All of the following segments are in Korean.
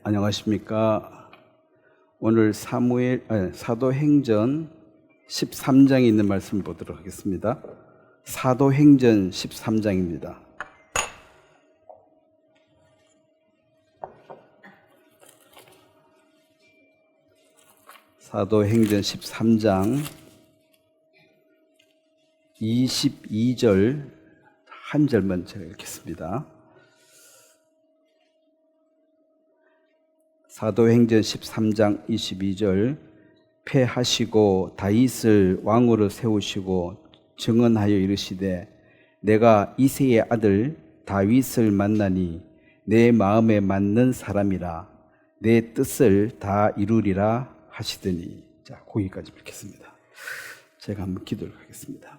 안녕하십니까. 오늘 사도행전 13장에 있는 말씀 보도록 하겠습니다. 사도행전 13장입니다. 사도행전 13장 22절 한 절만 제가 읽겠습니다. 사도행전 13장 22절 패하시고 다윗을 왕으로 세우시고 증언하여 이르시되 내가 이새의 아들 다윗을 만나니 내 마음에 맞는 사람이라 내 뜻을 다 이루리라 하시더니. 자, 거기까지 읽겠습니다. 제가 한번 기도를 하겠습니다.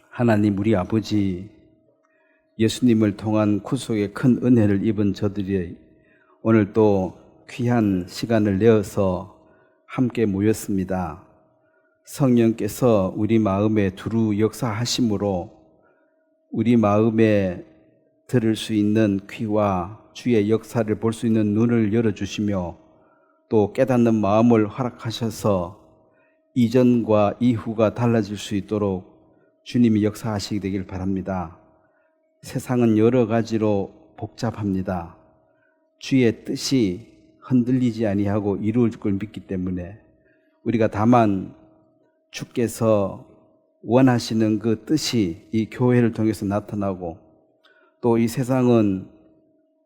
하나님 우리 아버지, 예수님을 통한 구속의 큰 은혜를 입은 저들이 오늘 또 귀한 시간을 내어서 함께 모였습니다. 성령께서 우리 마음에 두루 역사하심으로 우리 마음에 들을 수 있는 귀와 주의 역사를 볼 수 있는 눈을 열어주시며 또 깨닫는 마음을 허락하셔서 이전과 이후가 달라질 수 있도록 주님이 역사하시게 되길 바랍니다. 세상은 여러 가지로 복잡합니다. 주의 뜻이 흔들리지 아니하고 이루어질 걸 믿기 때문에 우리가 다만 주께서 원하시는 그 뜻이 이 교회를 통해서 나타나고 또 이 세상은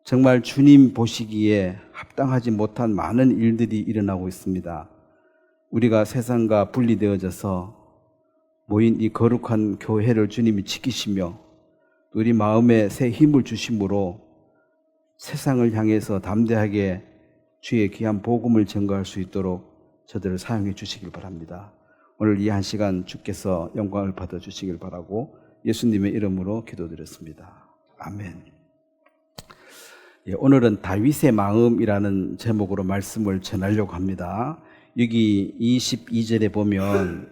정말 주님 보시기에 합당하지 못한 많은 일들이 일어나고 있습니다. 우리가 세상과 분리되어져서 모인 이 거룩한 교회를 주님이 지키시며 우리 마음에 새 힘을 주심으로 세상을 향해서 담대하게 주의 귀한 복음을 전가할 수 있도록 저들을 사용해 주시길 바랍니다. 오늘 이 한 시간 주께서 영광을 받아 주시길 바라고 예수님의 이름으로 기도드렸습니다. 아멘. 오늘은 다윗의 마음이라는 제목으로 말씀을 전하려고 합니다. 여기 22절에 보면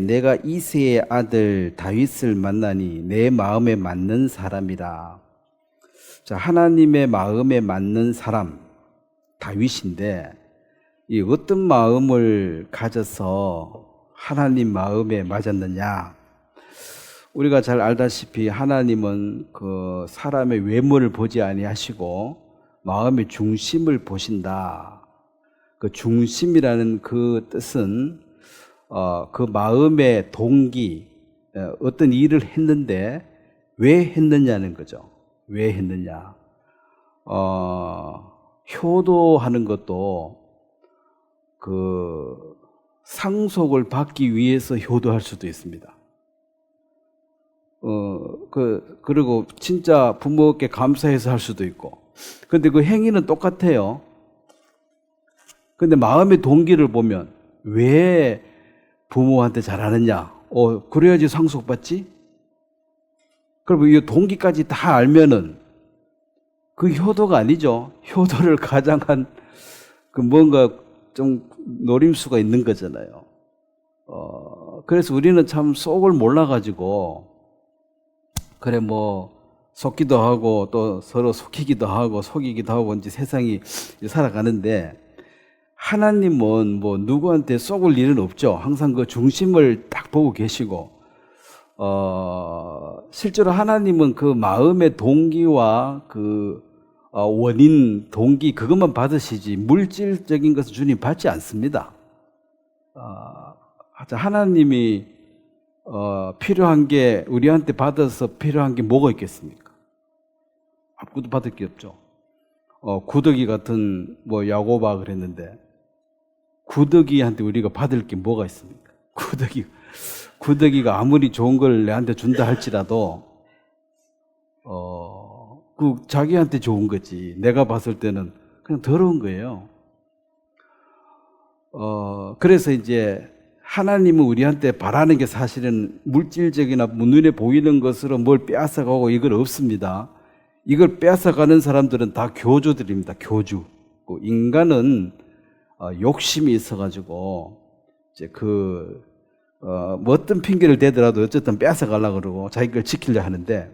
내가 이새의 아들 다윗을 만나니 내 마음에 맞는 사람이라. 자, 하나님의 마음에 맞는 사람 다윗인데 이 어떤 마음을 가져서 하나님 마음에 맞았느냐? 우리가 잘 알다시피 하나님은 그 사람의 외모를 보지 아니하시고 마음의 중심을 보신다. 그 중심이라는 그 뜻은 그 마음의 동기, 어떤 일을 했는데 왜 했느냐는 거죠. 왜 했느냐. 효도하는 것도 그 상속을 받기 위해서 효도할 수도 있습니다. 그리고 진짜 부모께 감사해서 할 수도 있고. 근데 그 행위는 똑같아요. 근데 마음의 동기를 보면 왜 부모한테 잘하느냐? 그래야지 상속받지? 그럼 이 동기까지 다 알면은 그 효도가 아니죠. 효도를 가장한 그 뭔가 좀 노림수가 있는 거잖아요. 그래서 우리는 참 속을 몰라가지고 그래 속기도 하고 또 서로 속이기도 하고 속이기도 하고 이제 세상이 살아가는데 하나님은 누구한테 속을 일은 없죠. 항상 그 중심을 딱 보고 계시고, 실제로 하나님은 그 마음의 동기와 그 원인, 동기 그것만 받으시지 물질적인 것은 주님 받지 않습니다. 하나님이 필요한 게 우리한테 받아서 필요한 게 뭐가 있겠습니까? 아무것도 받을 게 없죠. 구더기 같은 야고보가 그랬는데 구더기한테 우리가 받을 게 뭐가 있습니까? 구더기가 아무리 좋은 걸 내한테 준다 할지라도 그 자기한테 좋은 거지. 내가 봤을 때는 그냥 더러운 거예요. 그래서 이제 하나님은 우리한테 바라는 게 사실은 물질적이나 눈에 보이는 것으로 뭘 빼앗아가고 이건 없습니다. 이걸 빼앗아가는 사람들은 다 교주들입니다. 교주. 인간은 욕심이 있어가지고 이제 어떤 핑계를 대더라도 어쨌든 뺏어가려고 그러고 자기 걸 지키려 하는데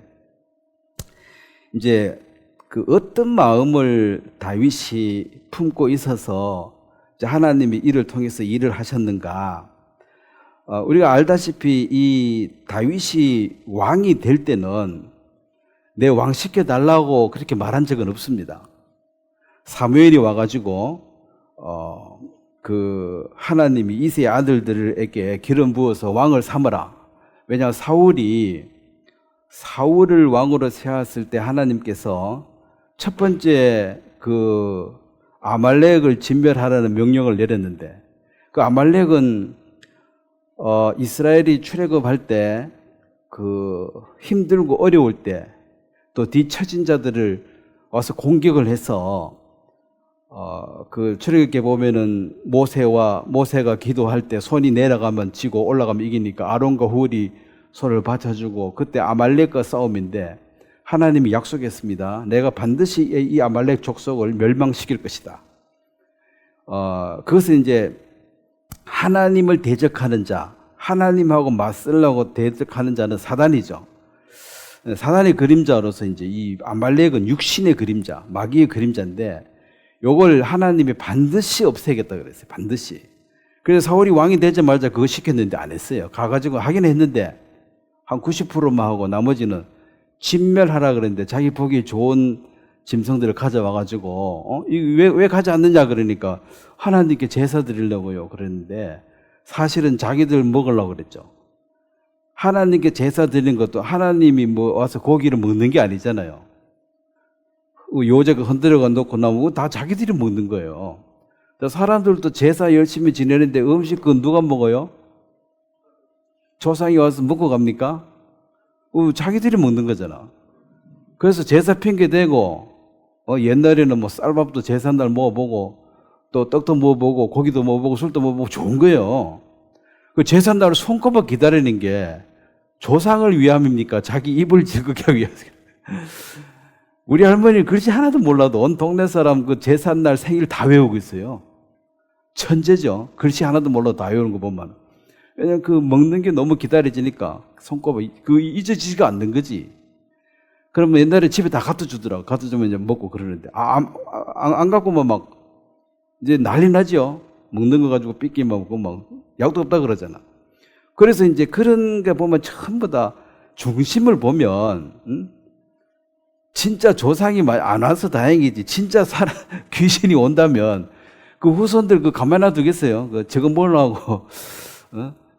이제 그 어떤 마음을 다윗이 품고 있어서 이제 하나님이 이를 통해서 일을 하셨는가? 우리가 알다시피 이 다윗이 왕이 될 때는 내 왕 시켜달라고 그렇게 말한 적은 없습니다. 사무엘이 와가지고 그 하나님이 이새의 아들들에게 기름 부어서 왕을 삼으라. 왜냐하면 사울을 왕으로 세웠을 때 하나님께서 첫 번째 그 아말렉을 진멸하라는 명령을 내렸는데, 그 아말렉은 이스라엘이 출애굽할 때 그 힘들고 어려울 때 또 뒤처진 자들을 와서 공격을 해서 그 출애굽기에 보면은 모세가 기도할 때 손이 내려가면 지고 올라가면 이기니까 아론과 훌이 손을 받쳐주고, 그때 아말렉과 싸움인데 하나님이 약속했습니다. 내가 반드시 이 아말렉 족속을 멸망시킬 것이다. 그것은 이제 하나님을 대적하는 자, 하나님하고 맞서려고 대적하는 자는 사단이죠. 사단의 그림자로서 이제 이 아말렉은 육신의 그림자, 마귀의 그림자인데 요걸 하나님이 반드시 없애겠다 그랬어요. 반드시. 그래서 사울이 왕이 되자마자 그거 시켰는데 안 했어요. 가가지고 하긴 했는데 한 90%만 하고 나머지는 진멸하라 그랬는데 자기 보기 좋은 짐승들을 가져와가지고 왜 가지 않느냐 그러니까 하나님께 제사 드리려고요 그랬는데, 사실은 자기들 먹으려고 그랬죠. 하나님께 제사 드리는 것도 하나님이 뭐 와서 고기를 먹는 게 아니잖아요. 요제가 흔들어가 놓고 나오고 다 자기들이 먹는 거예요. 사람들도 제사 열심히 지내는데 음식 그건 누가 먹어요? 조상이 와서 먹고 갑니까? 자기들이 먹는 거잖아. 그래서 제사 핑계 대고 옛날에는 뭐 쌀밥도 제사날 먹어보고 또 떡도 먹어보고 고기도 먹어보고 술도 먹어보고 좋은 거예요. 그 제사날을 손꼽아 기다리는 게 조상을 위함입니까? 자기 입을 즐겁게 하기 위해서. 우리 할머니는 그렇지 하나도 몰라도 온 동네 사람 그 제삿날 생일 다 외우고 있어요. 천재죠. 글씨 하나도 몰라도 다 외우는 거 보면. 왜냐면 그 먹는 게 너무 기다려지니까 손꼽아 잊어지지가 않는 거지. 그러면 옛날에 집에 다 갖다 주더라고. 갖다 주면 이제 먹고 그러는데 안 갖고만 막 이제 난리 나죠. 먹는 거 가지고 삐끼만 먹고 막 약도 없다 그러잖아. 그래서 이제 그런 게 보면 전부 다 중심을 보면 진짜 조상이 안 와서 다행이지. 진짜 귀신이 온다면 그 후손들 그 가만 놔두겠어요? 그 저거 뭐라고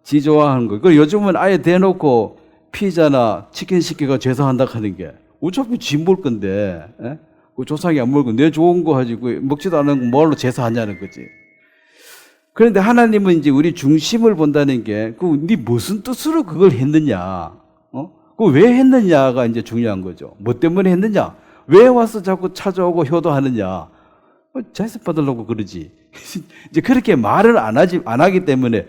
지 좋아하는 거. 그 요즘은 아예 대놓고 피자나 치킨 시키고 제사한다 하는 게 어차피 지 먹을 건데, 그 조상이 안 먹고 내 좋은 거 가지고 먹지도 않은 거 뭘로 제사하냐는 거지. 그런데 하나님은 이제 우리 중심을 본다는 게, 네 무슨 뜻으로 그걸 했느냐, 그 왜 했느냐가 이제 중요한 거죠. 뭐 때문에 했느냐? 왜 와서 자꾸 찾아오고 효도하느냐? 제사 받으려고 그러지. 이제 그렇게 말을 안 하기 때문에,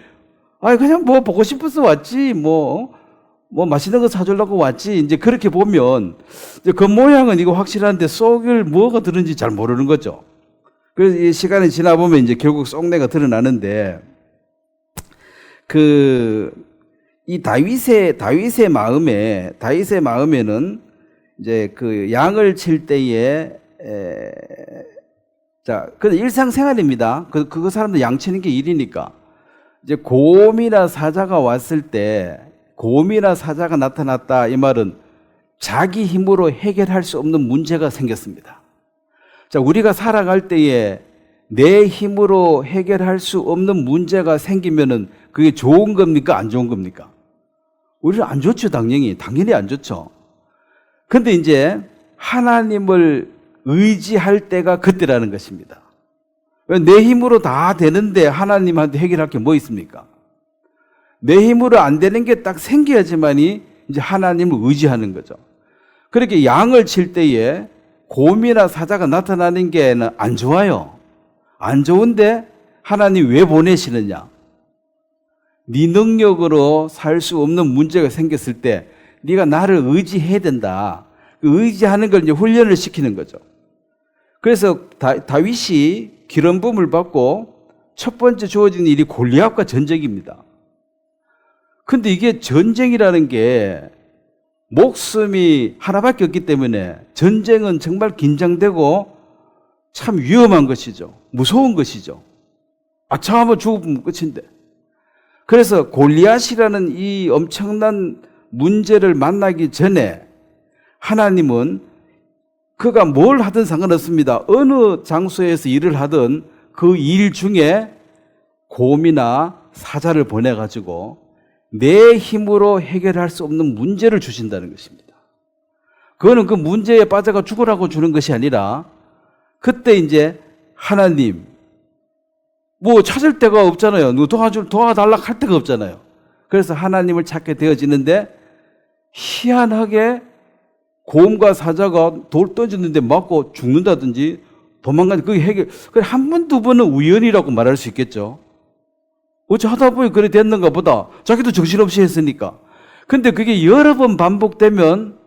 그냥 뭐 보고 싶어서 왔지, 뭐 맛있는 거 사주려고 왔지. 이제 그렇게 보면, 이제 그 모양은 이거 확실한데 속을 뭐가 들은지 잘 모르는 거죠. 그래서 이 시간이 지나보면 이제 결국 속내가 드러나는데, 이 다윗의 마음에는 이제 그 양을 칠 때에, 그건 일상생활입니다. 그거 사람들 양 치는 게 일이니까. 이제 곰이나 사자가 왔을 때, 곰이나 사자가 나타났다. 이 말은 자기 힘으로 해결할 수 없는 문제가 생겼습니다. 자, 우리가 살아갈 때에 내 힘으로 해결할 수 없는 문제가 생기면은 그게 좋은 겁니까? 안 좋은 겁니까? 우리는 안 좋죠, 당연히 안 좋죠. 근데 이제 하나님을 의지할 때가 그때라는 것입니다. 내 힘으로 다 되는데 하나님한테 해결할 게 뭐 있습니까? 내 힘으로 안 되는 게 딱 생겨야지만이 이제 하나님을 의지하는 거죠. 그렇게 양을 칠 때에 곰이나 사자가 나타나는 게 안 좋아요. 안 좋은데 하나님 왜 보내시느냐? 네 능력으로 살 수 없는 문제가 생겼을 때 네가 나를 의지해야 된다. 그 의지하는 걸 이제 훈련을 시키는 거죠. 그래서 다윗이 기름 부음을 받고 첫 번째 주어진 일이 골리앗과 전쟁입니다. 근데 이게 전쟁이라는 게 목숨이 하나밖에 없기 때문에 전쟁은 정말 긴장되고 참 위험한 것이죠. 무서운 것이죠. 아차하면 죽으면 끝인데. 그래서 골리앗이라는 이 엄청난 문제를 만나기 전에 하나님은 그가 뭘 하든 상관없습니다. 어느 장소에서 일을 하든 그 일 중에 곰이나 사자를 보내가지고 내 힘으로 해결할 수 없는 문제를 주신다는 것입니다. 그거는 그 문제에 빠져가 죽으라고 주는 것이 아니라 그때 이제 하나님 뭐 찾을 데가 없잖아요. 누가 도와달라 할 데가 없잖아요. 그래서 하나님을 찾게 되어지는데 희한하게 곰과 사자가 돌 던졌는데 맞고 죽는다든지 도망가는 그게 해결. 한 번, 두 번은 우연이라고 말할 수 있겠죠. 어찌 하다 보니 그래 됐는가 보다. 자기도 정신없이 했으니까. 근데 그게 여러 번 반복되면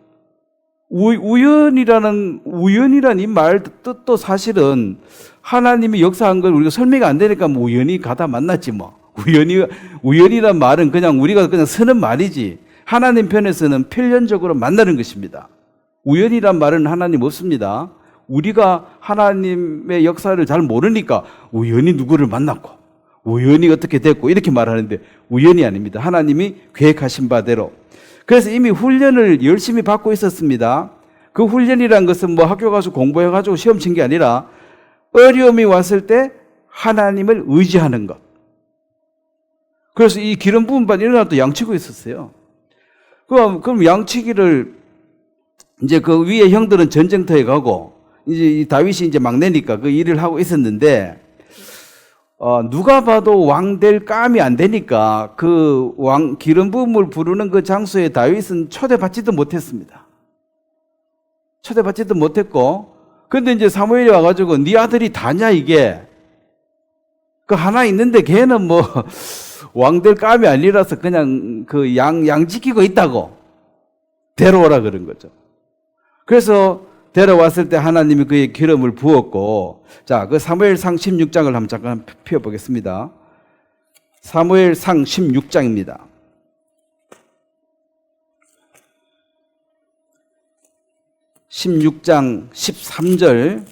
우연이라는 이 말 뜻도 사실은 하나님이 역사한 걸 우리가 설명이 안 되니까 뭐 우연히 가다 만났지 뭐. 우연이란 말은 그냥 우리가 그냥 쓰는 말이지. 하나님 편에서는 필연적으로 만나는 것입니다. 우연이란 말은 하나님 없습니다. 우리가 하나님의 역사를 잘 모르니까 우연히 누구를 만났고 우연히 어떻게 됐고 이렇게 말하는데 우연이 아닙니다. 하나님이 계획하신 바대로. 그래서 이미 훈련을 열심히 받고 있었습니다. 그 훈련이란 것은 뭐 학교 가서 공부해가지고 시험 친 게 아니라 어려움이 왔을 때 하나님을 의지하는 것. 그래서 이 기름 부은 반 일어날 때 양치고 있었어요. 그럼 양치기를 이제 그 위에 형들은 전쟁터에 가고 이제 이 다윗이 이제 막내니까 그 일을 하고 있었는데 누가 봐도 왕 될 감이 안 되니까 그 왕 기름 부음을 부르는 그 장소에 다윗은 초대받지도 못했습니다. 초대받지도 못했고 근데 이제 사무엘이 와가지고 네 아들이 다냐 이게 그 하나 있는데 걔는 뭐 왕 될 감이 아니라서 그냥 그 양 지키고 있다고 데려오라 그런 거죠. 그래서 데려왔을 때 하나님이 그의 기름을 부었고, 자, 그 사무엘상 16장을 한번 잠깐 펴보겠습니다. 사무엘상 16장입니다. (16장) 13절.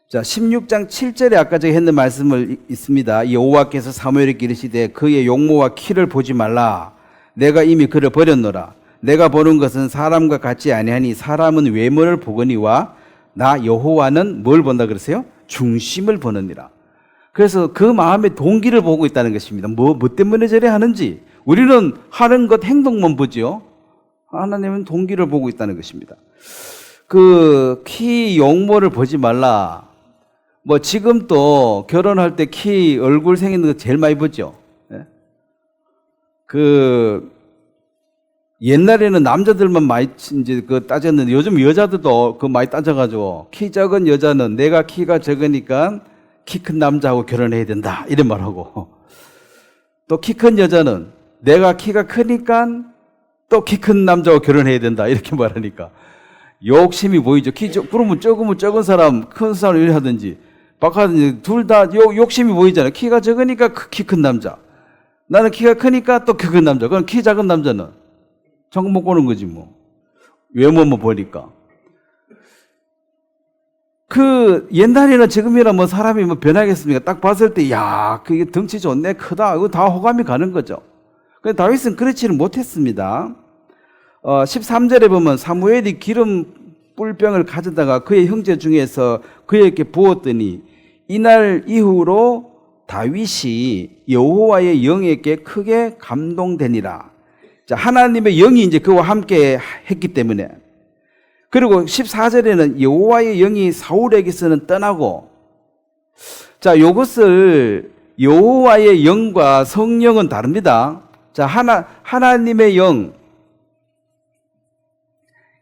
자, 16장 7절에 아까 제가 했는 말씀을 있습니다. 여호와께서 사무엘에게 이르시되 그의 용모와 키를 보지 말라. 내가 이미 그를 버렸노라. 내가 보는 것은 사람과 같지 아니하니 사람은 외모를 보거니와 나 여호와는 뭘 본다 그러세요? 중심을 보느니라. 그래서 그 마음의 동기를 보고 있다는 것입니다. 뭐 때문에 저래 하는지. 우리는 하는 것 행동만 보죠. 하나님은 동기를 보고 있다는 것입니다. 그 키 용모를 보지 말라. 뭐 지금 또 결혼할 때 키 얼굴 생기는 거 제일 많이 보죠. 그 옛날에는 남자들만 많이 이제 그 따졌는데 요즘 여자들도 그 많이 따져가지고 키 작은 여자는 내가 키가 적으니까 키 큰 남자하고 결혼해야 된다 이런 말하고 또 키 큰 여자는 내가 키가 크니까 또 키 큰 남자하고 결혼해야 된다 이렇게 말하니까 욕심이 보이죠. 그러면 적으면 적은 사람 큰 사람 이래 하든지 바카든지 둘 다 욕심이 보이잖아요. 키가 적으니까 키 큰 남자. 나는 키가 크니까 또 키 큰 남자. 그럼 키 작은 남자는 정금 못 보는 거지 뭐. 외모만 보니까. 그 옛날이나 지금이나 뭐 사람이 뭐 변하겠습니까? 딱 봤을 때 야, 그게 덩치 좋네, 크다. 이거 다 호감이 가는 거죠. 근데 다윗은 그렇지는 못했습니다. 13절에 보면 사무엘이 기름 뿔병을 가져다가 그의 형제 중에서 그에게 부었더니 이날 이후로 다윗이 여호와의 영에게 크게 감동되니라. 자, 하나님의 영이 이제 그와 함께 했기 때문에. 그리고 14절에는 여호와의 영이 사울에게서는 떠나고. 자, 이것을 여호와의 영과 성령은 다릅니다. 자, 하나님의 영.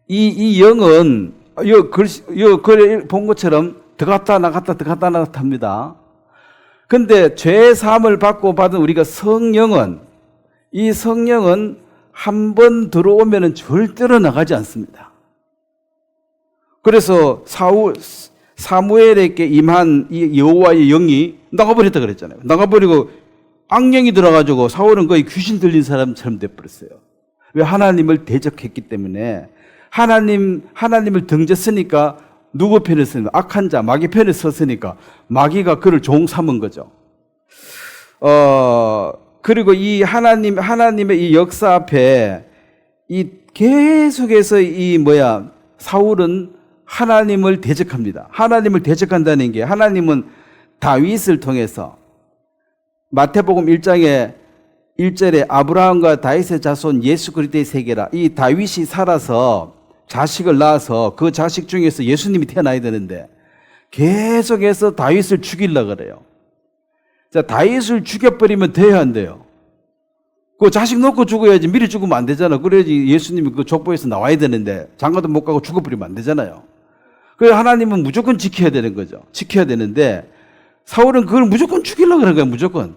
이 영은 글 본 것처럼 들어갔다 나갔다 합니다. 근데 죄 사함을 받고 받은 우리가 성령은 이 성령은 한 번 들어오면은 절대로 나가지 않습니다. 그래서 사무엘에게 임한 이 여호와의 영이 나가버렸다 그랬잖아요. 나가버리고 악령이 들어가지고 사울은 거의 귀신 들린 사람처럼 돼버렸어요. 왜? 하나님을 대적했기 때문에. 하나님을 등졌으니까 누구 편에 섰습니까? 악한 자, 마귀 편에 섰으니까 마귀가 그를 종 삼은 거죠. 그리고 이 하나님의 이 역사 앞에 이 계속해서 사울은 하나님을 대적합니다. 하나님을 대적한다는 게, 하나님은 다윗을 통해서 마태복음 1장에 1절에 아브라함과 다윗의 자손 예수 그리스도의 세계라, 이 다윗이 살아서 자식을 낳아서 그 자식 중에서 예수님이 태어나야 되는데 계속해서 다윗을 죽이려고 그래요. 자, 다윗을 죽여버리면 돼야 안 돼요. 그 자식 놓고 죽어야지. 미리 죽으면 안 되잖아. 그래야지 예수님이 그 족보에서 나와야 되는데 장가도 못 가고 죽어버리면 안 되잖아요. 그래서 하나님은 무조건 지켜야 되는 거죠. 지켜야 되는데 사울은 그걸 무조건 죽이려고 그런 거예요. 무조건.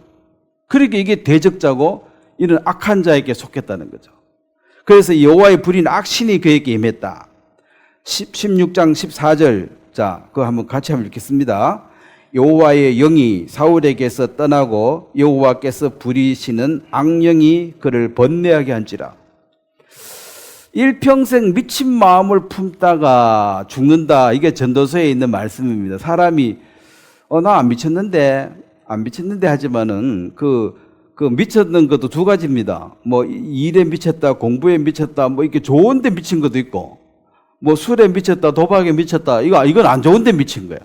그러니까 이게 대적자고 이런 악한 자에게 속했다는 거죠. 그래서 여호와의 불인 악신이 그에게 임했다. 16장 14절. 자, 그거 한번 같이 한번 읽겠습니다. 여호와의 영이 사울에게서 떠나고 여호와께서 부리시는 악령이 그를 번뇌하게 한지라. 일평생 미친 마음을 품다가 죽는다. 이게 전도서에 있는 말씀입니다. 사람이 나 안 미쳤는데 하지만은 그 미쳤는 것도 두 가지입니다. 뭐 일에 미쳤다, 공부에 미쳤다, 뭐 이렇게 좋은데 미친 것도 있고, 뭐 술에 미쳤다, 도박에 미쳤다. 이건 안 좋은데 미친 거야.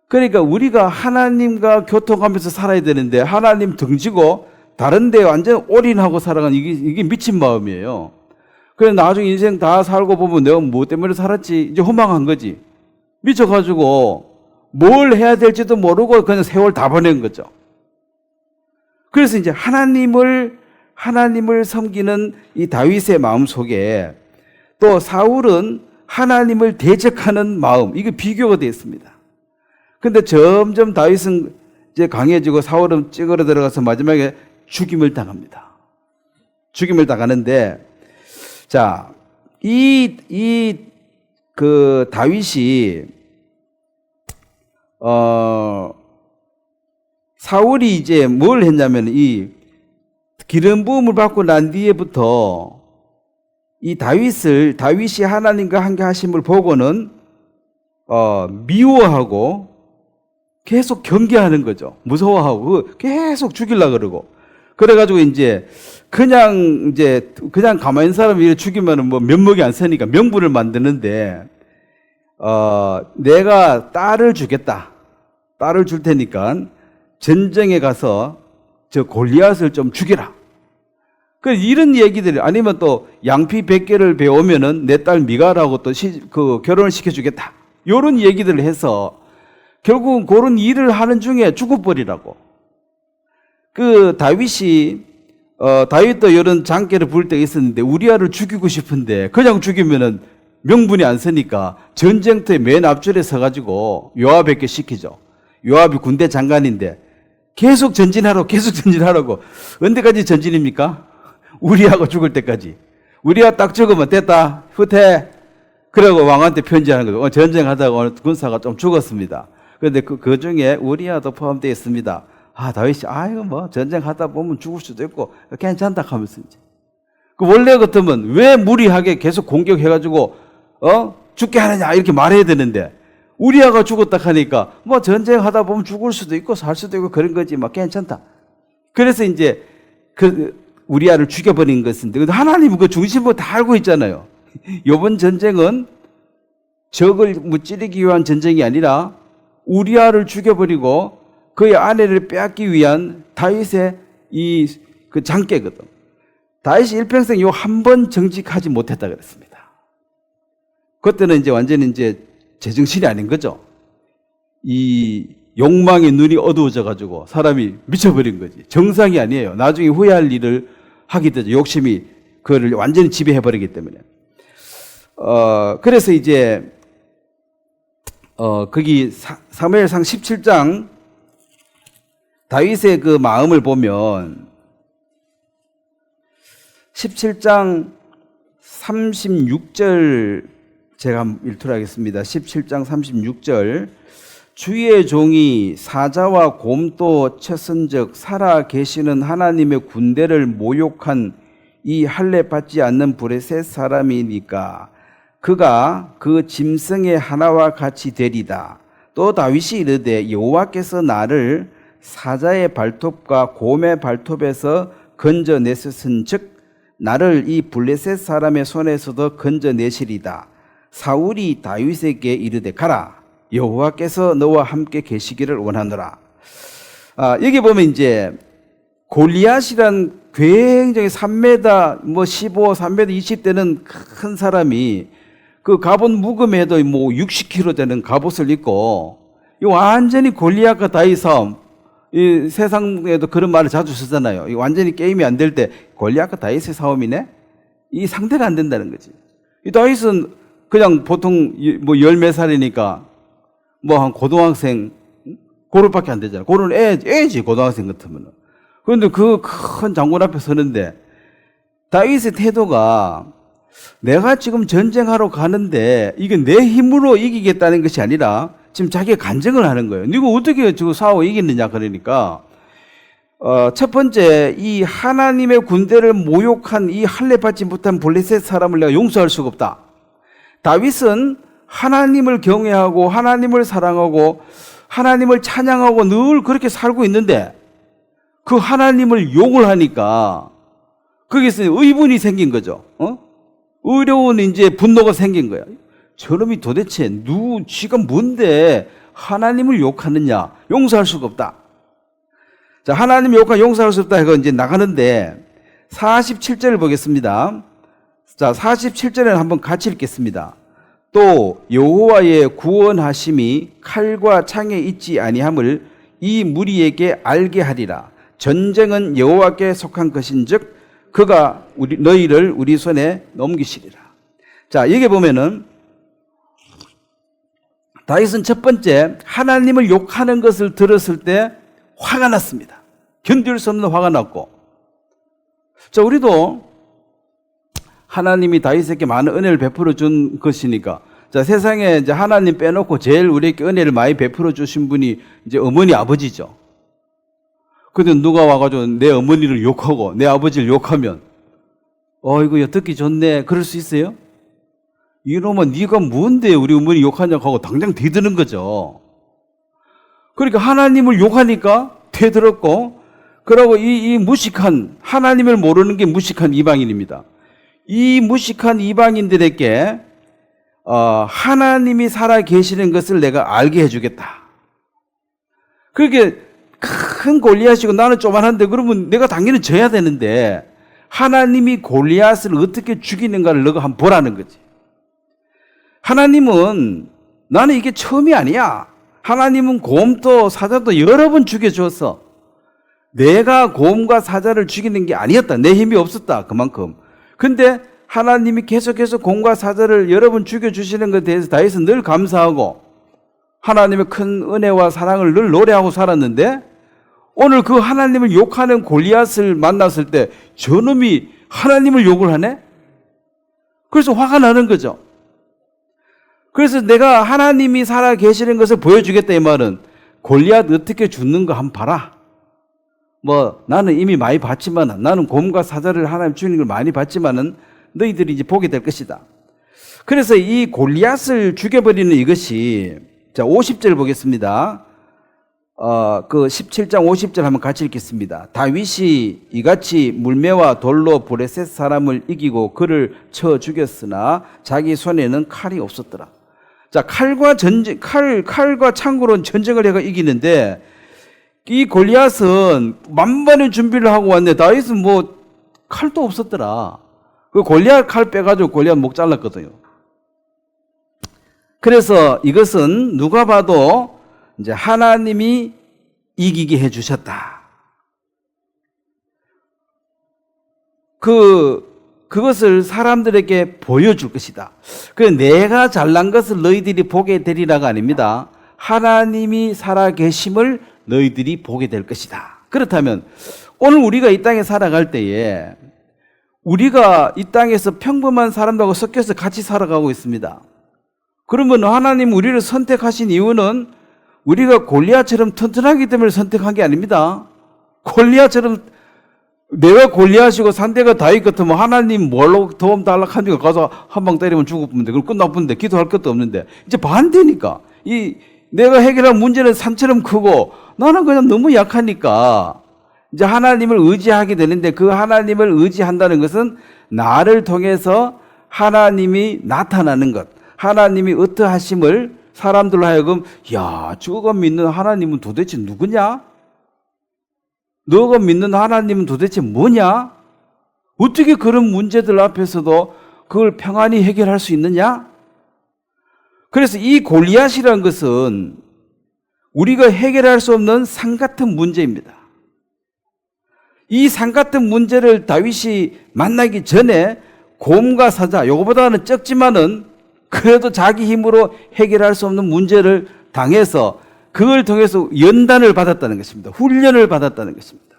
그러니까 우리가 하나님과 교통하면서 살아야 되는데 하나님 등지고 다른 데 완전 올인하고 살아가는 이게 미친 마음이에요. 그래서 나중에 인생 다 살고 보면 내가 뭐 때문에 살았지? 이제 허망한 거지. 미쳐가지고 뭘 해야 될지도 모르고 그냥 세월 다 보낸 거죠. 그래서 이제 하나님을 섬기는 이 다윗의 마음 속에 또 사울은 하나님을 대적하는 마음, 이게 비교가 되어 있습니다. 근데 점점 다윗은 이제 강해지고 사울은 찌그러 들어가서 마지막에 죽임을 당합니다. 죽임을 당하는데, 자, 다윗이, 사울이 이제 뭘 했냐면, 이 기름 부음을 받고 난 뒤에부터 이 다윗이 하나님과 함께 하심을 보고는, 미워하고, 계속 경계하는 거죠. 무서워하고 계속 죽이려고 그러고. 그래가지고 그냥 가만히 있는 사람을 죽이면은 뭐 면목이 안 서니까 명분을 만드는데, 내가 딸을 주겠다. 딸을 줄 테니까 전쟁에 가서 저 골리앗을 좀 죽여라. 이런 얘기들, 아니면 또 양피 100개를 배우면은 내 딸 미가라고 또 결혼을 시켜주겠다. 요런 얘기들을 해서 결국은 그런 일을 하는 중에 죽어버리라고. 다윗도 이런 장계를 부를 때가 있었는데 우리아를 죽이고 싶은데 그냥 죽이면은 명분이 안 서니까 전쟁터에 맨 앞줄에 서가지고 요압에게 시키죠. 요압이 군대 장관인데 계속 전진하라고. 언제까지 전진입니까? 우리아가 죽을 때까지. 우리아 딱 죽으면 됐다. 후퇴. 그러고 왕한테 편지하는 거죠. 전쟁하다가 어느 군사가 좀 죽었습니다. 그런데 그 중에 우리아도 포함되어 있습니다. 다윗이, 이거 뭐, 전쟁하다 보면 죽을 수도 있고, 괜찮다 하면서 이제. 원래 같으면 왜 무리하게 계속 공격해가지고, 죽게 하느냐, 이렇게 말해야 되는데, 우리아가 죽었다 하니까, 뭐, 전쟁하다 보면 죽을 수도 있고, 살 수도 있고, 그런 거지, 막 괜찮다. 그래서 이제, 우리아를 죽여버린 것인데, 근데 하나님은 그 중심을 다 알고 있잖아요. 이번 전쟁은 적을 무찌르기 위한 전쟁이 아니라, 우리아를 죽여버리고 그의 아내를 빼앗기 위한 다윗의 그 장계거든. 다윗이 일평생 요 한 번 정직하지 못했다 그랬습니다. 그때는 이제 완전히 제정신이 아닌 거죠. 이 욕망의 눈이 어두워져 가지고 사람이 미쳐버린 거지. 정상이 아니에요. 나중에 후회할 일을 하게 되죠. 욕심이 그를 완전히 지배해버리기 때문에. 그래서 이제 거기 사무엘상 17장 다윗의 그 마음을 보면 17장 36절 제가 한번 읽도록 하겠습니다. 17장 36절 주의 종이 사자와 곰도 쳤은즉 살아 계시는 하나님의 군대를 모욕한 이 할례 받지 않는 블레셋 사람이니까 그가 그 짐승의 하나와 같이 되리다. 또 다윗이 이르되 여호와께서 나를 사자의 발톱과 곰의 발톱에서 건져내셨은즉 나를 이 블레셋 사람의 손에서도 건져내시리다. 사울이 다윗에게 이르되 가라. 여호와께서 너와 함께 계시기를 원하노라. 여기 보면 이제 골리앗이란 굉장히 3m 15, 3m 20되는 큰 사람이 그 갑옷 묵음에도 뭐 60kg 되는 갑옷을 입고 이 완전히 골리앗과 다윗 싸움. 이 세상에도 그런 말을 자주 쓰잖아요. 이 완전히 게임이 안 될 때 골리앗과 다윗의 싸움이네. 이 상대가 안 된다는 거지. 이 다윗은 그냥 보통 뭐 10몇 살이니까 뭐 한 고등학생 고를밖에 안 되잖아. 고를 애지 고등학생 같으면. 그런데 그 큰 장군 앞에 서는데 다윗의 태도가 내가 지금 전쟁하러 가는데 이게 내 힘으로 이기겠다는 것이 아니라 지금 자기가 간증을 하는 거예요. 네가 어떻게 지금 싸워 이기느냐 그러니까 첫 번째 이 하나님의 군대를 모욕한 이 할례 받지 못한 블레셋 사람을 내가 용서할 수가 없다. 다윗은 하나님을 경외하고 하나님을 사랑하고 하나님을 찬양하고 늘 그렇게 살고 있는데 그 하나님을 욕을 하니까 거기서 의문이 생긴 거죠. 어려운 이제 분노가 생긴 거야. 저놈이 도대체 지가 뭔데 하나님을 욕하느냐? 용서할 수가 없다. 자, 하나님 욕하 용서할 수 없다 해서 이제 나가는데 47절을 보겠습니다. 자, 47절에는 한번 같이 읽겠습니다. 또 여호와의 구원하심이 칼과 창에 있지 아니함을 이 무리에게 알게 하리라. 전쟁은 여호와께 속한 것인즉 그가 너희를 우리 손에 넘기시리라. 자, 여기 보면은 다윗은 첫 번째 하나님을 욕하는 것을 들었을 때 화가 났습니다. 견딜 수 없는 화가 났고, 자, 우리도 하나님이 다윗에게 많은 은혜를 베풀어 준 것이니까, 자, 세상에 이제 하나님 빼놓고 제일 우리에게 은혜를 많이 베풀어 주신 분이 이제 어머니 아버지죠. 근데 누가 와가지고 내 어머니를 욕하고 내 아버지를 욕하면 이거 듣기 좋네 그럴 수 있어요? 이놈아 네가 뭔데 우리 어머니 욕하냐고 하고 당장 대드는 거죠. 그러니까 하나님을 욕하니까 대들었고, 그러고 이 무식한, 하나님을 모르는 게 무식한 이방인입니다. 이 무식한 이방인들에게 하나님이 살아 계시는 것을 내가 알게 해주겠다. 그렇게 큰 골리앗이고 나는 조만한데 그러면 내가 당연히 져야 되는데 하나님이 골리앗을 어떻게 죽이는가를 너가 한번 보라는 거지. 하나님은 나는 이게 처음이 아니야. 하나님은 곰도 사자도 여러 번 죽여줬어. 내가 곰과 사자를 죽이는 게 아니었다. 내 힘이 없었다. 그만큼. 근데 하나님이 계속해서 곰과 사자를 여러 번 죽여주시는 것에 대해서 다윗은 늘 감사하고 하나님의 큰 은혜와 사랑을 늘 노래하고 살았는데 오늘 그 하나님을 욕하는 골리앗을 만났을 때 저놈이 하나님을 욕을 하네? 그래서 화가 나는 거죠. 그래서 내가 하나님이 살아 계시는 것을 보여주겠다 이 말은 골리앗 어떻게 죽는 거 한번 봐라. 뭐 나는 이미 많이 봤지만 나는 곰과 사자를 하나님 주는 걸 많이 봤지만은 너희들이 이제 보게 될 것이다. 그래서 이 골리앗을 죽여버리는 이것이, 자 50절 보겠습니다. 그 17장 50절 한번 같이 읽겠습니다. 다윗이 이같이 물매와 돌로 블레셋 사람을 이기고 그를 쳐 죽였으나 자기 손에는 칼이 없었더라. 자, 칼과 창으로는 전쟁을 해가 이기는데 이 골리앗은 만반의 준비를 하고 왔네. 다윗은 뭐 칼도 없었더라. 그 골리앗 칼 빼가지고 골리앗 목 잘랐거든요. 그래서 이것은 누가 봐도 이제 하나님이 이기게 해주셨다. 그것을 사람들에게 보여줄 것이다. 그 내가 잘난 것을 너희들이 보게 되리라가 아닙니다. 하나님이 살아계심을 너희들이 보게 될 것이다. 그렇다면 오늘 우리가 이 땅에 살아갈 때에 우리가 이 땅에서 평범한 사람들하고 섞여서 같이 살아가고 있습니다. 그러면 하나님 우리를 선택하신 이유는 우리가 골리앗처럼 튼튼하기 때문에 선택한 게 아닙니다. 골리앗처럼 내가 골리앗이고 상대가 다윗 같으면 하나님 뭘로 도움 달라 하니까 가서 한 방 때리면 죽었는데 그걸 끝나쁜데 기도할 것도 없는데 이제 반대니까 이 내가 해결한 문제는 산처럼 크고 나는 그냥 너무 약하니까 이제 하나님을 의지하게 되는데 그 하나님을 의지한다는 것은 나를 통해서 하나님이 나타나는 것, 하나님이 어떠하심을 사람들로 하여금 야, 저거 믿는 하나님은 도대체 누구냐? 너가 믿는 하나님은 도대체 뭐냐? 어떻게 그런 문제들 앞에서도 그걸 평안히 해결할 수 있느냐? 그래서 이 골리앗이라는 것은 우리가 해결할 수 없는 산 같은 문제입니다. 이 산 같은 문제를 다윗이 만나기 전에 곰과 사자, 요거보다는 적지만은 그래도 자기 힘으로 해결할 수 없는 문제를 당해서 그걸 통해서 연단을 받았다는 것입니다. 훈련을 받았다는 것입니다.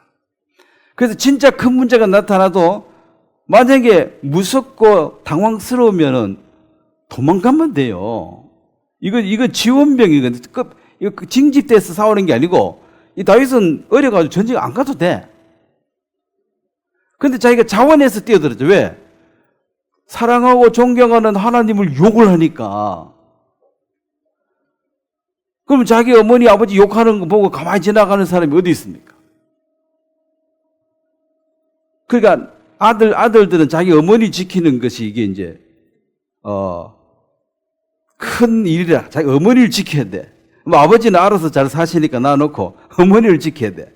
그래서 진짜 큰 문제가 나타나도 만약에 무섭고 당황스러우면은 도망가면 돼요. 이건 지원병이거든. 이거 징집돼서 싸우는 게 아니고 이 다윗은 어려가지고 전쟁 안 가도 돼. 근데 자기가 자원해서 뛰어들었죠. 왜? 사랑하고 존경하는 하나님을 욕을 하니까. 그럼 자기 어머니 아버지 욕하는 거 보고 가만히 지나가는 사람이 어디 있습니까? 그러니까 아들들은 자기 어머니 지키는 것이 이게 이제 큰 일이라. 자기 어머니를 지켜야 돼. 뭐 아버지는 알아서 잘 사시니까 놔놓고 어머니를 지켜야 돼.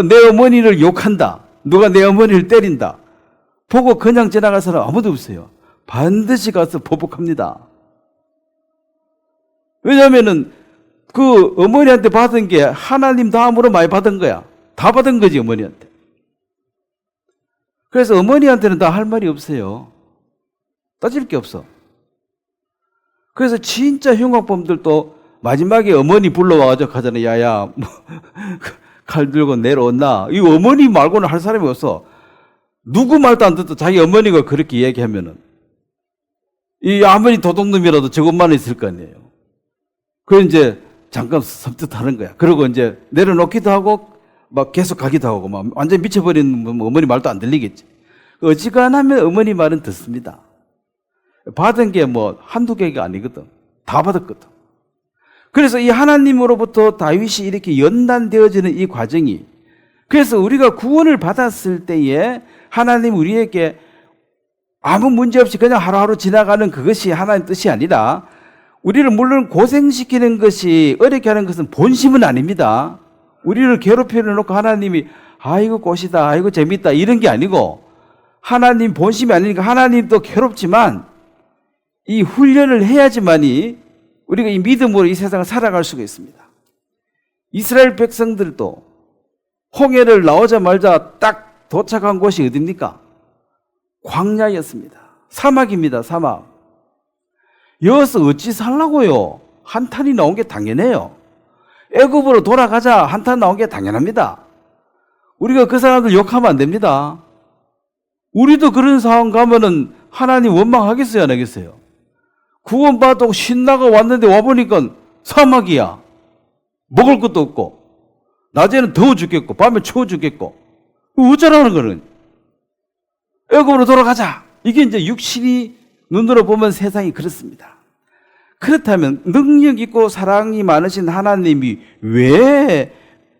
내 어머니를 욕한다. 누가 내 어머니를 때린다. 보고 그냥 지나갈 사람 아무도 없어요. 반드시 가서 보복합니다. 왜냐하면은 그 어머니한테 받은 게 하나님 다음으로 많이 받은 거야. 다 받은 거지 어머니한테. 그래서 어머니한테는 다 할 말이 없어요. 따질 게 없어. 그래서 진짜 흉악범들도 마지막에 어머니 불러와가지고 하잖아요. 야야 뭐, 칼 들고 내려온나. 이 어머니 말고는 할 사람이 없어. 누구 말도 안 듣도 자기 어머니가 그렇게 얘기하면은 이 아무리 도둑놈이라도 저것만 있을 거 아니에요. 그래서 이제 잠깐 섬뜩하는 거야. 그리고 이제 내려놓기도 하고 막 계속 가기도 하고 막 완전 미쳐버리는 어머니 말도 안 들리겠지. 어지간하면 어머니 말은 듣습니다. 받은 게 뭐 한두 개가 아니거든. 다 받았거든. 그래서 이 하나님으로부터 다윗이 이렇게 연단되어지는 이 과정이, 그래서 우리가 구원을 받았을 때에 하나님 우리에게 아무 문제 없이 그냥 하루하루 지나가는 그것이 하나님 뜻이 아니라 우리를 물론 고생시키는 것이, 어렵게 하는 것은 본심은 아닙니다. 우리를 괴롭혀 놓고 하나님이 아이고 꽃이다, 아이고 재밌다 이런 게 아니고, 하나님 본심이 아니니까 하나님도 괴롭지만 이 훈련을 해야지만이 우리가 이 믿음으로 이 세상을 살아갈 수가 있습니다. 이스라엘 백성들도 홍해를 나오자마자 딱 도착한 곳이 어디입니까? 광야였습니다. 사막입니다. 사막. 여기서 어찌 살라고요? 한탄이 나온 게 당연해요. 애굽으로 돌아가자 한탄 나온 게 당연합니다. 우리가 그 사람들 욕하면 안 됩니다. 우리도 그런 상황 가면은 하나님 원망하겠어요, 안 하겠어요? 구원받고 신나가 왔는데 와보니까 사막이야. 먹을 것도 없고, 낮에는 더워 죽겠고, 밤에 추워 죽겠고, 어쩌라는 거는? 애굽으로 돌아가자. 이게 이제 육신이 눈으로 보면 세상이 그렇습니다. 그렇다면 능력 있고 사랑이 많으신 하나님이 왜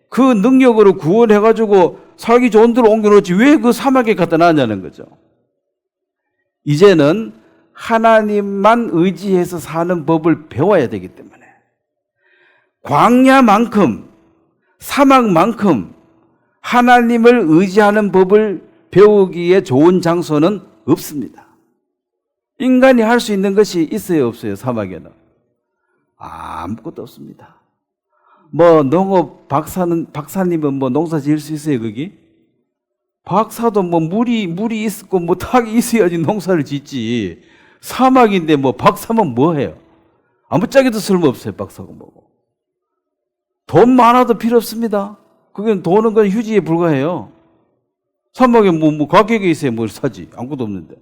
그 능력으로 구원해가지고 살기 좋은 데로 옮겨놓지 왜 그 사막에 갖다 놨냐는 거죠. 이제는 하나님만 의지해서 사는 법을 배워야 되기 때문에, 광야만큼 사막만큼 하나님을 의지하는 법을 배우기에 좋은 장소는 없습니다. 인간이 할 수 있는 것이 있어요, 없어요? 사막에는 아무것도 없습니다. 뭐 농업 박사님은 뭐 농사 지을 수 있어요, 거기? 박사도 뭐 물이 있고 뭐 탁이 있어야지 농사를 짓지. 사막인데 뭐 박사면 뭐 해요? 아무짝에도 쓸모없어요, 박사가 뭐고. 돈 많아도 필요 없습니다. 그건 돈은 건 휴지에 불과해요. 사막에 뭐 가격이 있어야 뭘 사지. 아무것도 없는데.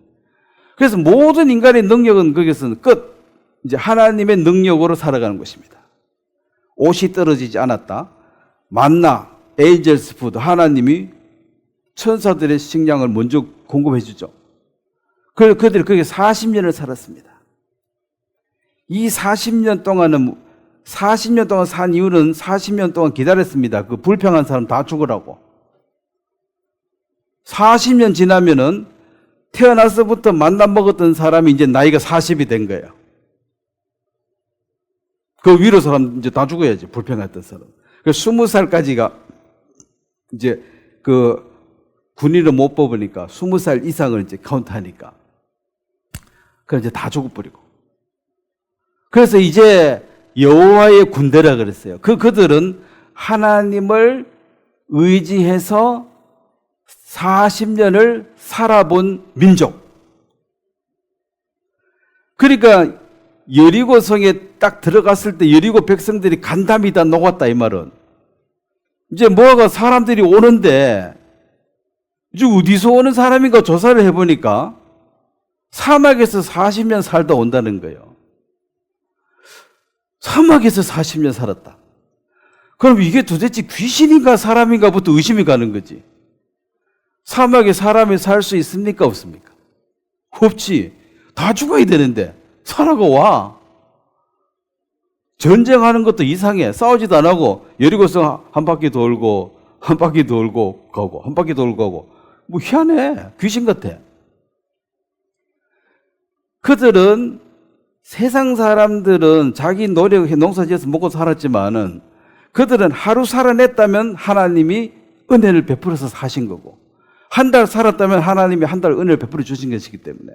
그래서 모든 인간의 능력은 거기서는 끝. 이제 하나님의 능력으로 살아가는 것입니다. 옷이 떨어지지 않았다. 만나, 에인젤스 푸드, 하나님이 천사들의 식량을 먼저 공급해 주죠. 그들이 거기에 40년을 살았습니다. 이 40년 동안 산 이유는 40년 동안 기다렸습니다. 그 불평한 사람 다 죽으라고. 40년 지나면은 태어나서부터 만나 먹었던 사람이 이제 나이가 40이 된 거예요. 그 위로 사람 이제 다 죽어야지, 불평했던 사람. 그래서 20살까지가 이제 그 군인을 못 뽑으니까 20살 이상을 이제 카운트하니까. 그럼 이제 다 죽어버리고. 그래서 이제 여호와의 군대라 그랬어요. 그들은 하나님을 의지해서 40년을 살아본 민족. 그러니까 여리고성에 딱 들어갔을 때 여리고 백성들이 간담이 다 녹았다 이 말은. 이제 뭐가 사람들이 오는데 이제 어디서 오는 사람인가 조사를 해보니까 사막에서 40년 살다 온다는 거예요. 사막에서 40년 살았다. 그럼 이게 도대체 귀신인가 사람인가부터 의심이 가는 거지. 사막에 사람이 살 수 있습니까? 없습니까? 없지. 다 죽어야 되는데 살아가 와. 전쟁하는 것도 이상해. 싸우지도 안 하고 여리고성 한 바퀴 돌고 한 바퀴 돌고 가고 한 바퀴 돌고 가고 뭐 희한해. 귀신 같아. 그들은 세상 사람들은 자기 노력에 농사지어서 먹고 살았지만은 그들은 하루 살아냈다면 하나님이 은혜를 베풀어서 사신 거고 한 달 살았다면 하나님이 한 달 은혜를 베풀어 주신 것이기 때문에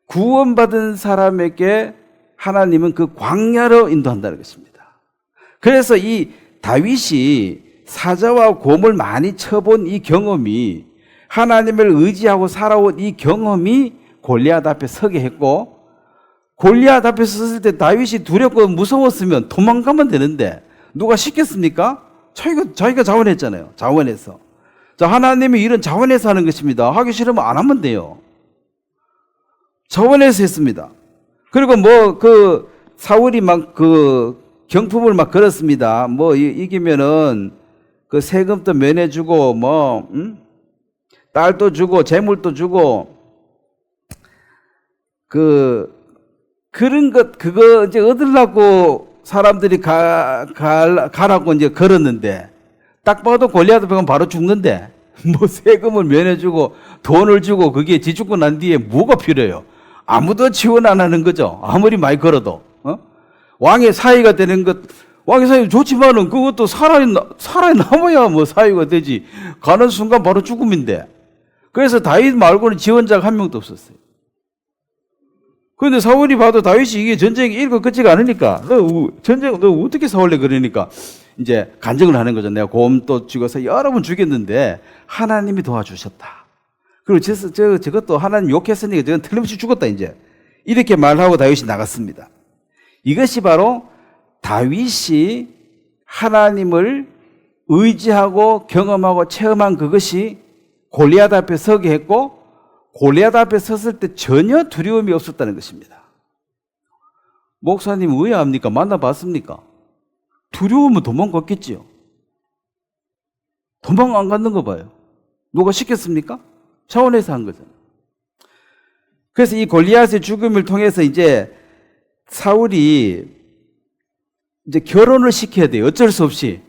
구원받은 사람에게 하나님은 그 광야로 인도한다는 것입니다. 그래서 이 다윗이 사자와 곰을 많이 쳐본 이 경험이 하나님을 의지하고 살아온 이 경험이 골리앗 앞에 서게 했고 골리앗 앞에 섰을 때 다윗이 두렵고 무서웠으면 도망가면 되는데 누가 시켰습니까? 자기가 자원했잖아요. 자원해서. 자, 하나님이 일은 자원해서 하는 것입니다. 하기 싫으면 안 하면 돼요. 자원해서 했습니다. 그리고 사울이 막 경품을 막 걸었습니다. 이기면은 그 세금도 면해주고 딸도 주고 재물도 주고 그런 것 그거 이제 얻으려고 사람들이 가라고 이제 걸었는데 딱 봐도 골리앗 앞에 가면 바로 죽는데 세금을 면해주고 돈을 주고 그게 지 죽고 난 뒤에 뭐가 필요해요? 아무도 지원 안 하는 거죠. 아무리 많이 걸어도. 왕의 사위가 되는 것, 왕의 사위 좋지만은 그것도 살아남아야 사위가 되지. 가는 순간 바로 죽음인데. 그래서 다윗 말고는 지원자가 한 명도 없었어요. 그런데 사울이 봐도 다윗이 이게 전쟁이 일고 끝지가 않으니까 너 어떻게 사올래 그러니까 이제 간증을 하는 거죠. 내가 곰도 죽어서 여러 번 죽였는데 하나님이 도와주셨다. 그리고 저것도 하나님 욕했으니까 저건 틀림없이 죽었다 이제. 이렇게 말하고 다윗이 나갔습니다. 이것이 바로 다윗이 하나님을 의지하고 경험하고 체험한 그것이 골리앗 앞에 서게 했고 골리앗 앞에 섰을 때 전혀 두려움이 없었다는 것입니다. 목사님 의아합니까? 만나봤습니까? 두려우면 도망갔겠지요. 도망 안 갔는 거 봐요. 누가 시켰습니까? 차원에서 한 거잖아요. 그래서 이 골리앗의 죽음을 통해서 이제 사울이 이제 결혼을 시켜야 돼요. 어쩔 수 없이.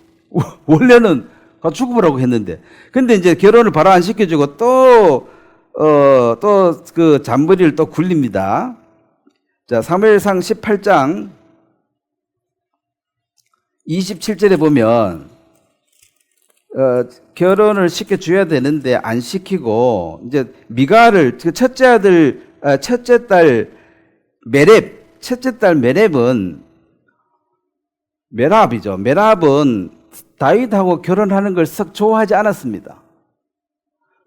원래는 죽으라고 했는데. 근데 이제 결혼을 바로 안 시켜주고 또 그 잔머리를 또 굴립니다. 자, 사무엘상 18장 27절에 보면 결혼을 시켜줘야 되는데 안 시키고 이제 미가를 첫째 딸 메렙은 메랍이죠. 메랍은 다윗하고 결혼하는 걸 썩 좋아하지 않았습니다.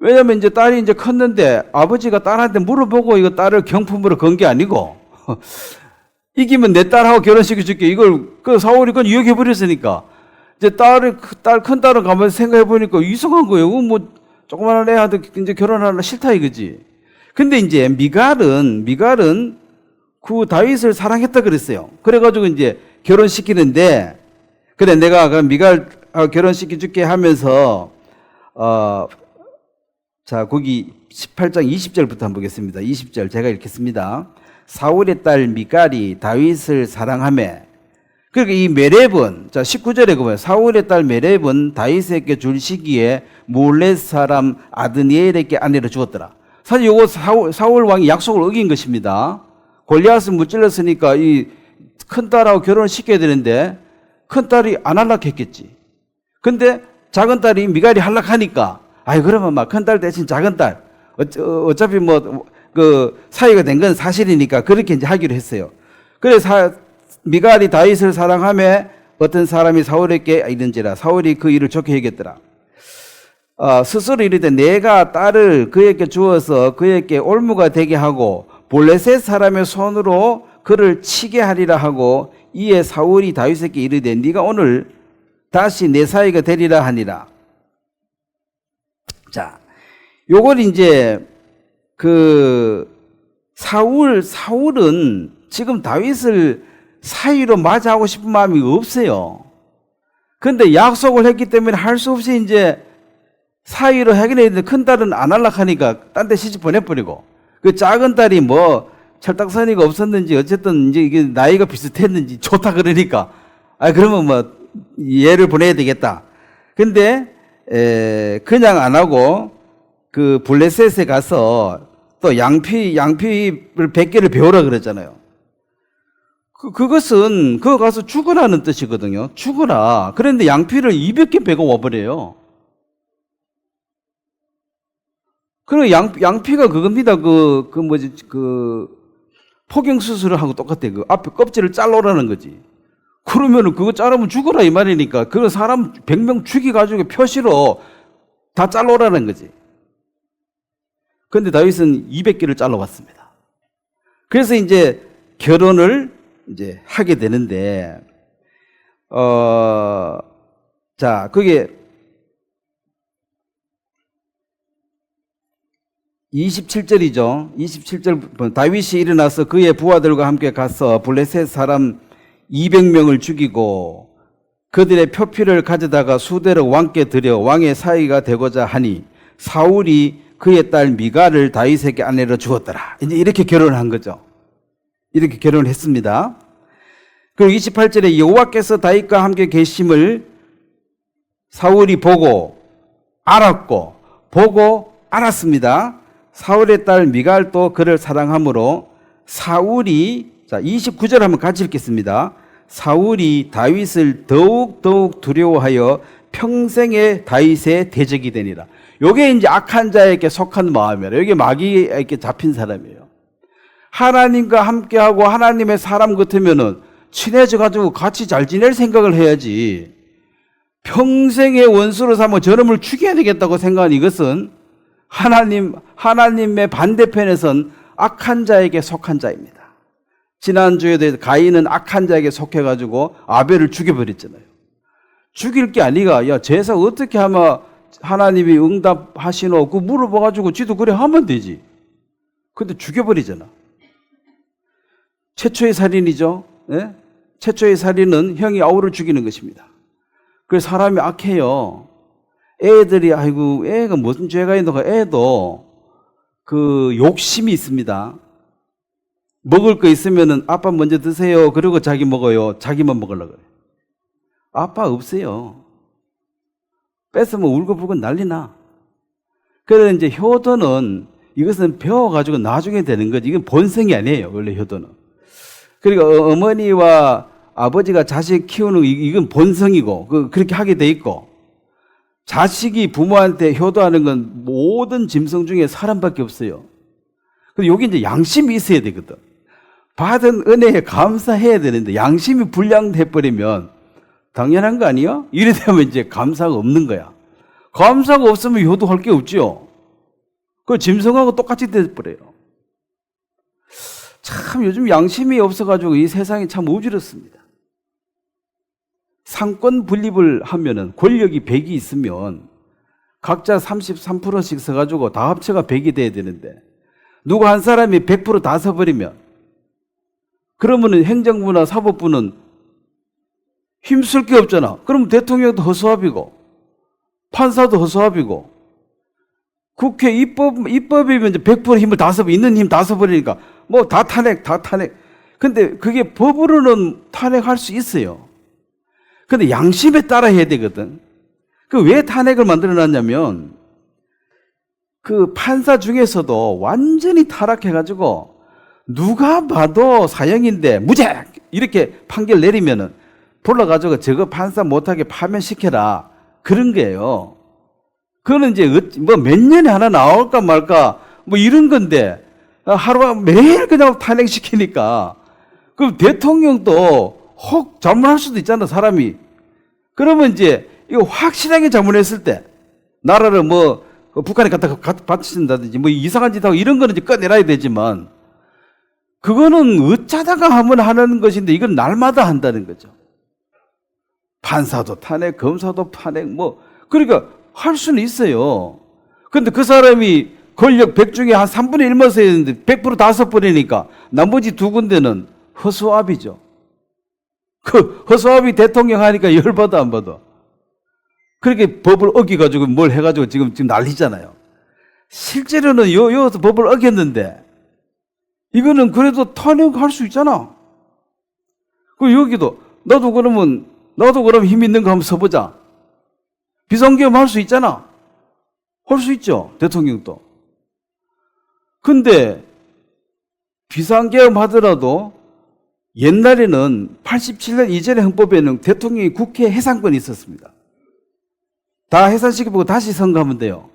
왜냐면 이제 딸이 이제 컸는데 아버지가 딸한테 물어보고 이거 딸을 경품으로 건 게 아니고 이기면 내 딸하고 결혼시켜줄게. 이걸 사울이 그건 유혹해버렸으니까 이제 큰 딸은 가만히 생각해보니까 이상한 거예요. 조그만한 애한테 이제 결혼하려 싫다 이거지. 근데 이제 미갈은 그 다윗을 사랑했다 그랬어요. 그래가지고 이제 결혼시키는데 그래, 내가 그 미갈 결혼시켜줄게 하면서, 자, 거기 18장 20절부터 한번 보겠습니다. 20절 제가 읽겠습니다. 사울의 딸 미갈이 다윗을 사랑하매. 그러니까 이 메렙은, 자, 19절에 보면 사울의 딸 메렙은 다윗에게 줄 시기에 몰렛 사람 아드니엘에게 아내를 주었더라. 사실 요거 사울 왕이 약속을 어긴 것입니다. 골리앗을 무찔렀으니까 이 큰딸하고 결혼을 시켜야 되는데 큰딸이 안 할락했겠지. 근데 작은딸이 미갈이 할락하니까 아이 그러면 막 큰딸 대신 작은딸 어차피 뭐 그 사이가 된 건 사실이니까 그렇게 이제 하기로 했어요. 그래서 미갈이 다윗을 사랑하며 어떤 사람이 사울에게 이른지라 사울이 그 일을 좋게 여겼더라. 스스로 이르되 내가 딸을 그에게 주어서 그에게 올무가 되게 하고 블레셋 사람의 손으로 그를 치게 하리라 하고 이에 사울이 다윗에게 이르되 네가 오늘 다시 내 사이가 되리라 하니라. 자, 요걸 이제 그 사울은 지금 다윗을 사이로 맞이하고 싶은 마음이 없어요. 근데 약속을 했기 때문에 할 수 없이 이제 사이로 해결해야 되는데 큰 딸은 안 할락하니까 딴 데 시집 보내버리고 그 작은 딸이 뭐 철딱서니가 없었는지 어쨌든 이제 이게 나이가 비슷했는지 좋다 그러니까 그러면 뭐 얘를 보내야 되겠다. 근데 그냥 안 하고 그 블레셋에 가서 또 양피를 100개를 배우라 그랬잖아요. 그것은 그거 가서 죽으라는 뜻이거든요. 죽으라. 그런데 양피를 200개 배고 와버려요. 그리고 양피가 그겁니다. 포경 수술을 하고 똑같아. 그 앞에 껍질을 잘라오라는 거지. 그러면은 그거 자르면 죽어라 이 말이니까 그 사람 100명 죽여가지고 표시로 다 잘라오라는 거지. 그런데 다윗은 200개를 잘라왔습니다. 그래서 이제 결혼을 이제 하게 되는데, 자, 그게 27절이죠. 27절 다윗이 일어나서 그의 부하들과 함께 가서 블레셋 사람 200명을 죽이고 그들의 표피를 가져다가 수대로 왕께 드려 왕의 사위가 되고자 하니 사울이 그의 딸 미갈을 다윗에게 아내로 주었더라. 이제 이렇게 결혼을 한 거죠. 이렇게 결혼을 했습니다. 그리고 28절에 여호와께서 다윗과 함께 계심을 사울이 보고 알았습니다. 사울의 딸 미갈도 그를 사랑하므로 사울이, 자 29절 한번 같이 읽겠습니다. 사울이 다윗을 더욱 두려워하여 평생에 다윗의 대적이 되니라. 요게 이제 악한 자에게 속한 마음이에요. 여기 마귀에게 잡힌 사람이에요. 하나님과 함께하고 하나님의 사람 같으면은 친해져 가지고 같이 잘 지낼 생각을 해야지. 평생의 원수로 삼아 저놈을 죽여야 되겠다고 생각한 이것은 하나님의 반대편에선 악한 자에게 속한 자입니다. 지난주에도 가인은 악한 자에게 속해가지고 아벨을 죽여버렸잖아요. 죽일 게 아니라 야 제사 어떻게 하면 하나님이 응답하시노? 그 물어봐가지고 지도 그래 하면 되지. 근데 죽여버리잖아. 최초의 살인이죠. 예? 최초의 살인은 형이 아우를 죽이는 것입니다. 그래서 사람이 악해요. 애들이 아이고 애가 무슨 죄가 있는가 애도 그 욕심이 있습니다. 먹을 거 있으면은 아빠 먼저 드세요. 그리고 자기 먹어요. 자기만 먹으려고 그래. 아빠 없어요. 뺏으면 울고불고 난리나. 그래서 이제 효도는 이것은 배워가지고 나중에 되는 거지. 이건 본성이 아니에요. 원래 효도는. 그리고 어머니와 아버지가 자식 키우는 이건 본성이고 그렇게 하게 돼 있고 자식이 부모한테 효도하는 건 모든 짐승 중에 사람밖에 없어요. 근데 여기 이제 양심이 있어야 되거든. 받은 은혜에 감사해야 되는데 양심이 불량돼버리면 당연한 거 아니야? 이래 되면 이제 감사가 없는 거야. 감사가 없으면 효도할 게 없죠. 그 짐승하고 똑같이 돼버려요. 참 요즘 양심이 없어가지고 이 세상이 참 어지럽습니다. 상권 분립을 하면은 권력이 100이 있으면 각자 33%씩 써가지고 다 합쳐가 100이 돼야 되는데 누구 한 사람이 100% 다 써버리면 그러면은 행정부나 사법부는 힘쓸 게 없잖아. 그럼 대통령도 허수아비고 판사도 허수아비고 국회 입법이면 이제 100% 힘을 다 써버 있는 힘 다 써버리니까 뭐 다 탄핵. 근데 그게 법으로는 탄핵할 수 있어요. 근데 양심에 따라 해야 되거든. 그 왜 탄핵을 만들어 놨냐면 그 판사 중에서도 완전히 타락해가지고 누가 봐도 사형인데 무죄! 이렇게 판결 내리면은 불러가지고 저거 판사 못하게 파면시켜라. 그런 거예요. 그거는 이제 뭐 몇 년에 하나 나올까 말까 뭐 이런 건데 하루가 매일 그냥 탄핵시키니까 그럼 대통령도 혹 잘못할 수도 있잖아, 사람이. 그러면 이제 이거 확실하게 잘못했을 때 나라를 뭐 북한에 갖다 바친다든지 뭐 이상한 짓 하고 이런 거는 이제 꺼내놔야 되지만 그거는 어쩌다가 하면 하는 것인데 이건 날마다 한다는 거죠. 판사도 탄핵, 검사도 탄핵 뭐 그러니까 할 수는 있어요. 근데 그 사람이 권력 100 중에 한 3분의 1만 써있는데 100% 다 써버리니까 나머지 두 군데는 허수아비죠. 그 허수아비 대통령 하니까 열받아 안 받아. 그렇게 법을 어기가지고 뭘 해가지고 지금 난리잖아요. 실제로는 여기서 법을 어겼는데 이거는 그래도 탄핵할 수 있잖아. 그리고 여기도 나도 그럼 힘 있는 거 한번 써보자. 비상계엄 할 수 있잖아. 할 수 있죠, 대통령도. 근데 비상계엄 하더라도 옛날에는 87년 이전의 헌법에는 대통령이 국회 해산권이 있었습니다. 다 해산시켜보고 다시 선거하면 돼요.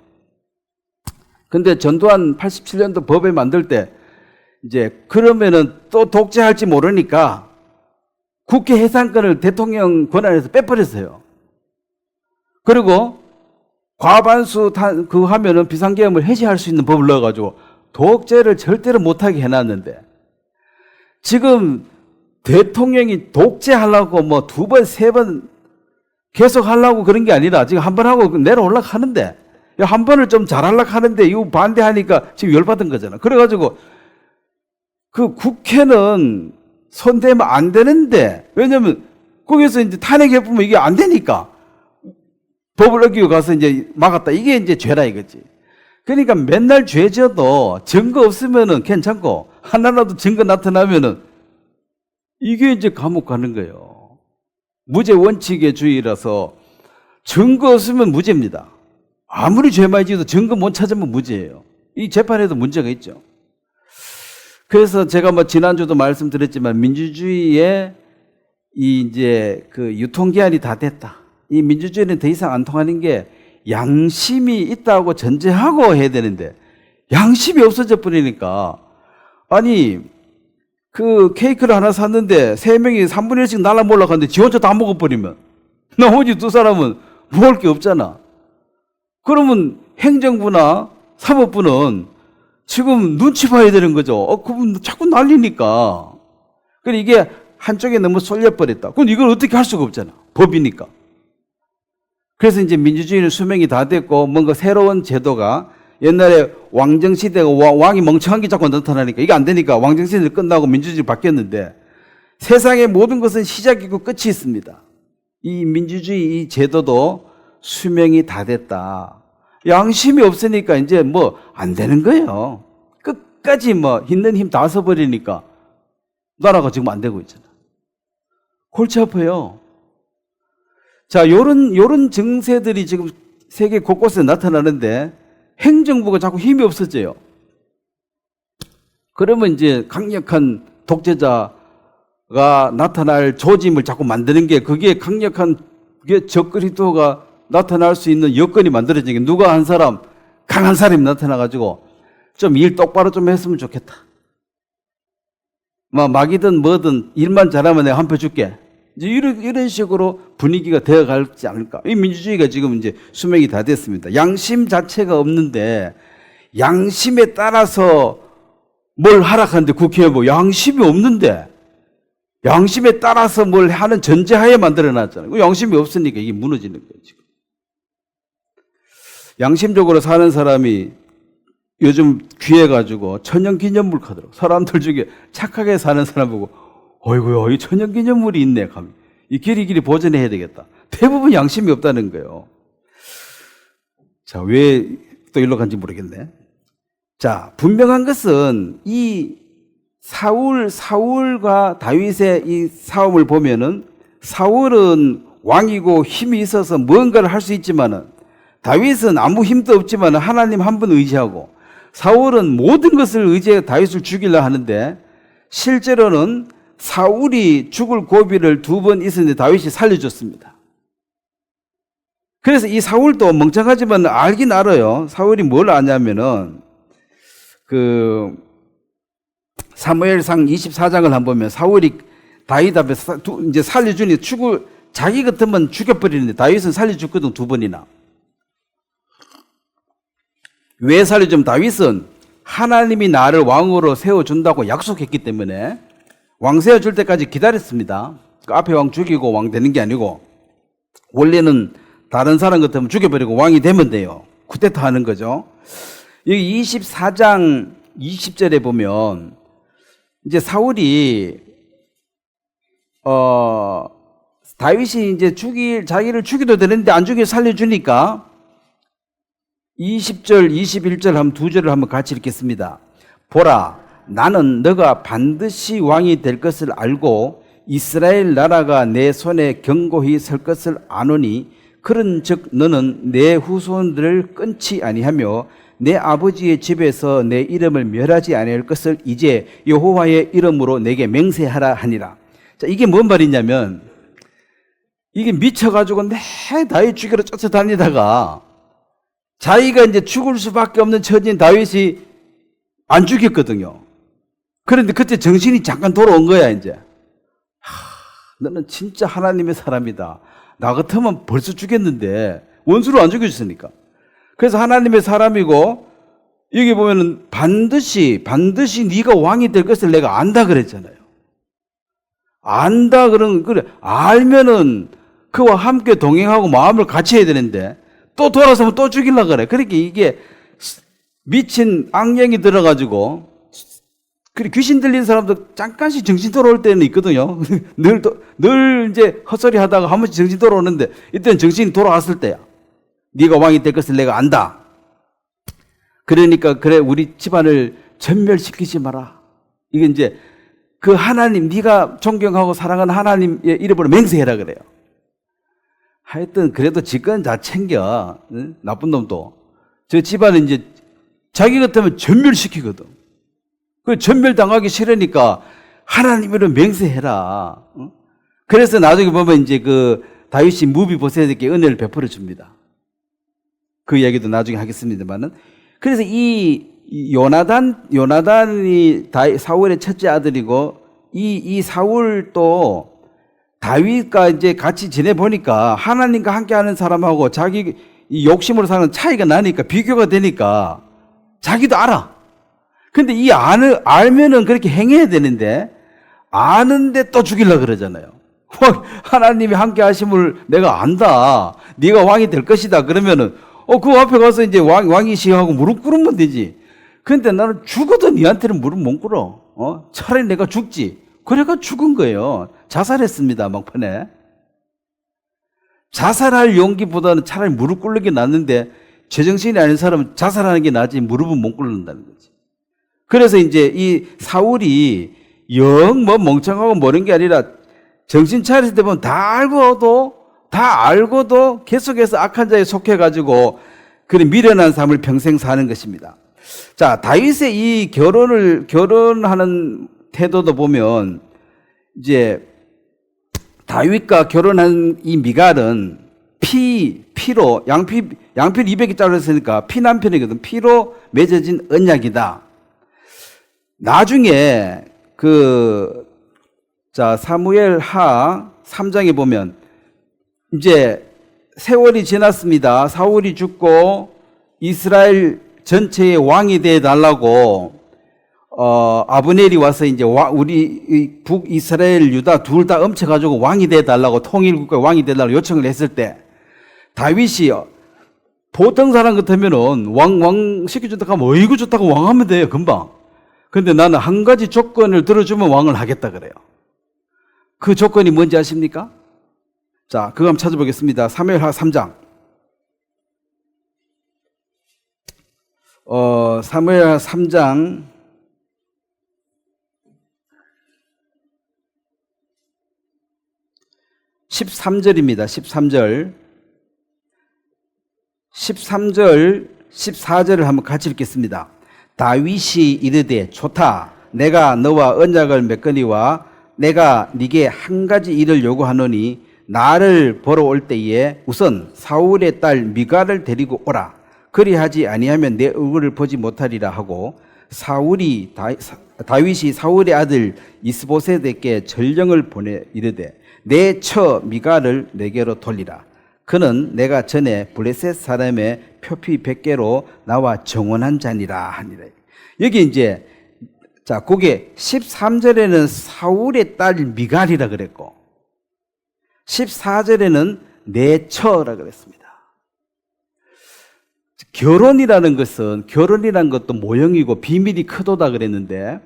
근데 전두환 87년도 법에 만들 때 이제 그러면은 또 독재할지 모르니까 국회 해산권을 대통령 권한에서 빼버렸어요. 그리고 과반수 그거 하면은 비상계엄을 해제할 수 있는 법을 넣어가지고 독재를 절대로 못하게 해놨는데 지금 대통령이 독재하려고 뭐 2번, 3번 계속 하려고 그런 게 아니라 지금 한 번 하고 내려오려고 하는데 한 번을 좀 잘하려고 하는데 이거 반대하니까 지금 열받은 거잖아. 그래가지고 그 국회는 손대면 안 되는데 왜냐면 거기서 이제 탄핵해보면 이게 안 되니까 법을 어기고 가서 이제 막았다. 이게 이제 죄라 이거지. 그러니까 맨날 죄 지어도 증거 없으면은 괜찮고 하나라도 증거 나타나면은 이게 이제 감옥 가는 거예요. 무죄 원칙의 주의라서 증거 없으면 무죄입니다. 아무리 죄 많이 지어도 증거 못 찾으면 무죄예요. 이 재판에도 문제가 있죠. 그래서 제가 뭐 지난주도 말씀드렸지만 민주주의의 이제 그 유통기한이 다 됐다. 이 민주주의는 더 이상 안 통하는 게 양심이 있다고 전제하고 해야 되는데 양심이 없어져 버리니까 아니 그 케이크를 하나 샀는데 3명이 3분의 1씩 날라 몰락하는데 지 혼자 다 먹어버리면 나머지 2사람은 먹을 게 없잖아. 그러면 행정부나 사법부는 지금 눈치 봐야 되는 거죠. 그분 자꾸 날리니까. 그래 이게 한쪽에 너무 쏠려버렸다. 그럼 이걸 어떻게 할 수가 없잖아. 법이니까. 그래서 이제 민주주의는 수명이 다 됐고 뭔가 새로운 제도가 옛날에 왕정시대가 왕이 멍청한 게 자꾸 나타나니까 이게 안 되니까 왕정시대 끝나고 민주주의 바뀌었는데 세상의 모든 것은 시작이고 끝이 있습니다. 이 민주주의 이 제도도 수명이 다 됐다. 양심이 없으니까 이제 뭐 안 되는 거예요. 끝까지 뭐 있는 힘 다 써버리니까 나라가 지금 안 되고 있잖아. 골치 아파요. 자, 요런 증세들이 지금 세계 곳곳에 나타나는데 행정부가 자꾸 힘이 없어져요. 그러면 이제 강력한 독재자가 나타날 조짐을 자꾸 만드는 게 그게 강력한 그게 적그리스도가 나타날 수 있는 여건이 만들어지는 게 누가 한 사람 강한 사람이 나타나가지고 좀 일 똑바로 좀 했으면 좋겠다. 막이든 뭐든 일만 잘하면 내가 한 표 줄게. 이제 이런 식으로 분위기가 되어갈지 않을까. 이 민주주의가 지금 이제 수명이 다 됐습니다. 양심 자체가 없는데 양심에 따라서 뭘 하락하는데 국회에 뭐 양심이 없는데 양심에 따라서 뭘 하는 전제하에 만들어놨잖아요. 양심이 없으니까 이게 무너지는 거예요, 지금. 양심적으로 사는 사람이 요즘 귀해가지고 천연기념물 카드로 사람들 중에 착하게 사는 사람 보고 어이구야 이 천연기념물이 있네. 이 길이 보존해야 되겠다. 대부분 양심이 없다는 거예요. 자, 왜 또 일로 간지 모르겠네. 자, 분명한 것은 이 사울과 다윗의 이 싸움을 보면은 사울은 왕이고 힘이 있어서 무언가를 할 수 있지만은 다윗은 아무 힘도 없지만 하나님 한 분 의지하고 사울은 모든 것을 의지해 다윗을 죽이려 하는데 실제로는 사울이 죽을 고비를 2번 있었는데 다윗이 살려줬습니다. 그래서 이 사울도 멍청하지만 알긴 알아요. 사울이 뭘 아냐면은 사무엘상 24장을 한번 보면 사울이 다윗 앞에서 이제 살려주니 자기 같으면 죽여버리는데 다윗은 살려줬거든 2번이나. 왜 살려주면 다윗은 하나님이 나를 왕으로 세워준다고 약속했기 때문에 왕 세워줄 때까지 기다렸습니다. 그 앞에 왕 죽이고 왕 되는 게 아니고 원래는 다른 사람 같으면 죽여버리고 왕이 되면 돼요. 쿠데타 하는 거죠. 여기 24장 20절에 보면 이제 사울이 다윗이 이제 자기를 죽여도 되는데 안 죽여 살려주니까 20절, 21절 한번 2절을 한번 같이 읽겠습니다. 보라, 나는 너가 반드시 왕이 될 것을 알고 이스라엘 나라가 내 손에 견고히 설 것을 아노니 그런즉 너는 내 후손들을 끊지 아니하며 내 아버지의 집에서 내 이름을 멸하지 아니할 것을 이제 여호와의 이름으로 내게 맹세하라 하니라. 자, 이게 뭔 말이냐면 이게 미쳐가지고 내 다윗 죽이러 쫓아다니다가 자기가 이제 죽을 수밖에 없는 처지인 다윗이 안 죽였거든요. 그런데 그때 정신이 잠깐 돌아온 거야, 이제. 너는 진짜 하나님의 사람이다. 나 같으면 벌써 죽였는데 원수를 안 죽여줬으니까. 그래서 하나님의 사람이고 여기 보면은 반드시 네가 왕이 될 것을 내가 안다 그랬잖아요. 안다 그래 알면은 그와 함께 동행하고 마음을 같이 해야 되는데 또 돌아서면 또 죽이려고 그래. 그러니까 이게 미친 악령이 들어가지고 그리고 귀신 들린 사람도 잠깐씩 정신 돌아올 때는 있거든요. 늘 이제 헛소리 하다가 한 번씩 정신 돌아오는데 이때는 정신이 돌아왔을 때야. 네가 왕이 될 것을 내가 안다. 그러니까 그래 우리 집안을 전멸시키지 마라. 이게 이제 그 하나님 네가 존경하고 사랑하는 하나님의 이름으로 맹세해라 그래요. 하여튼 그래도 직권 다 챙겨. 응? 나쁜 놈도. 저 집안은 이제 자기 같으면 전멸시키거든. 그 전멸당하기 싫으니까 하나님으로 맹세해라. 응? 그래서 나중에 보면 이제 그 다윗이 무비보셋에게 은혜를 베풀어 줍니다. 그 얘기도 나중에 하겠습니다만은. 그래서 이 요나단이 사울의 첫째 아들이고 이 사울도 다윗과 이제 같이 지내보니까 하나님과 함께하는 사람하고 자기 이 욕심으로 사는 차이가 나니까 비교가 되니까 자기도 알아. 근데 이 알면은 그렇게 행해야 되는데 아는데 또 죽이려고 그러잖아요. 하나님이 함께 하심을 내가 안다. 네가 왕이 될 것이다. 그러면은 그 앞에 가서 이제 왕이 시하고 무릎 꿇으면 되지. 근데 나는 죽어도 니한테는 무릎 못 꿇어. 차라리 내가 죽지. 그래가 죽은 거예요. 자살했습니다, 막판에. 자살할 용기보다는 차라리 무릎 꿇는 게 낫는데 제정신이 아닌 사람은 자살하는 게 낫지 무릎은 못 꿇는다는 거지. 그래서 이제 이 사울이 영 멍청하고 모르는 게 아니라 정신 차렸을 때 보면 다 알고도 계속해서 악한 자에 속해가지고 그런 미련한 삶을 평생 사는 것입니다. 자, 다윗의 이 결혼하는 태도도 보면 이제 다윗과 결혼한 이 미갈은 피로 양필 200이 잘렸으니까 피남편이거든. 피로 맺어진 언약이다. 나중에 사무엘 하 3장에 보면 이제 세월이 지났습니다. 사울이 죽고 이스라엘 전체의 왕이 되어 달라고 아브넬이 와서 이제 우리 북이스라엘 유다 둘 다 엄쳐가지고 왕이 되어 달라고 통일국가 왕이 되어 달라고 요청을 했을 때 다윗이 보통 사람 같으면은 왕 시켜준다고 하면 어이구 좋다고 왕하면 돼요 금방. 근데 나는 한 가지 조건을 들어주면 왕을 하겠다 그래요. 그 조건이 뭔지 아십니까? 자, 그거 한번 찾아보겠습니다. 사무엘하 3장. 사무엘하 3장 13절입니다. 13절. 13절, 14절을 한번 같이 읽겠습니다. 다윗이 이르되 좋다. 내가 너와 언약을 맺거니와 내가 네게 한 가지 일을 요구하노니 나를 보러 올 때에 우선 사울의 딸 미갈을 데리고 오라. 그리하지 아니하면 내 얼굴을 보지 못하리라 하고 다윗이 사울의 아들 이스보셋에게 전령을 보내 이르되 내 처 미갈을 내게로 돌리라. 그는 내가 전에 블레셋 사람의 표피 100개로 나와 정원한 자니라 하니라. 여기 이제 자, 그게 13절에는 사울의 딸 미갈이라 그랬고 14절에는 내 처라 그랬습니다. 결혼이라는 것도 모형이고 비밀이 크도다 그랬는데,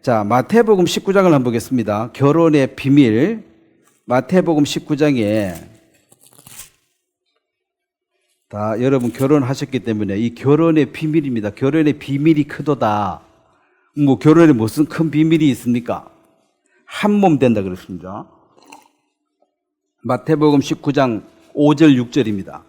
자, 마태복음 19장을 한번 보겠습니다. 결혼의 비밀. 마태복음 19장에, 다 여러분 결혼하셨기 때문에 이 결혼의 비밀입니다. 결혼의 비밀이 크도다. 뭐 결혼에 무슨 큰 비밀이 있습니까? 한 몸 된다 그랬습니다. 마태복음 19장 5절 6절입니다.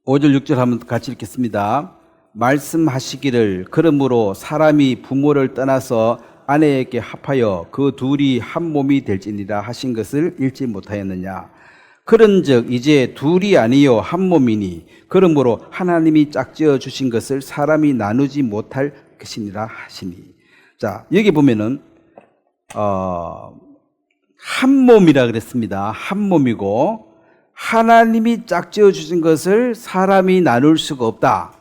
5절 6절 한번 같이 읽겠습니다. 말씀하시기를 그러므로 사람이 부모를 떠나서 아내에게 합하여 그 둘이 한 몸이 될지니라 하신 것을 읽지 못하였느냐. 그런즉 이제 둘이 아니요 한 몸이니 그러므로 하나님이 짝지어 주신 것을 사람이 나누지 못할 것이니라 하시니. 자, 여기 보면은 한 몸이라 그랬습니다. 한 몸이고 하나님이 짝지어 주신 것을 사람이 나눌 수가 없다.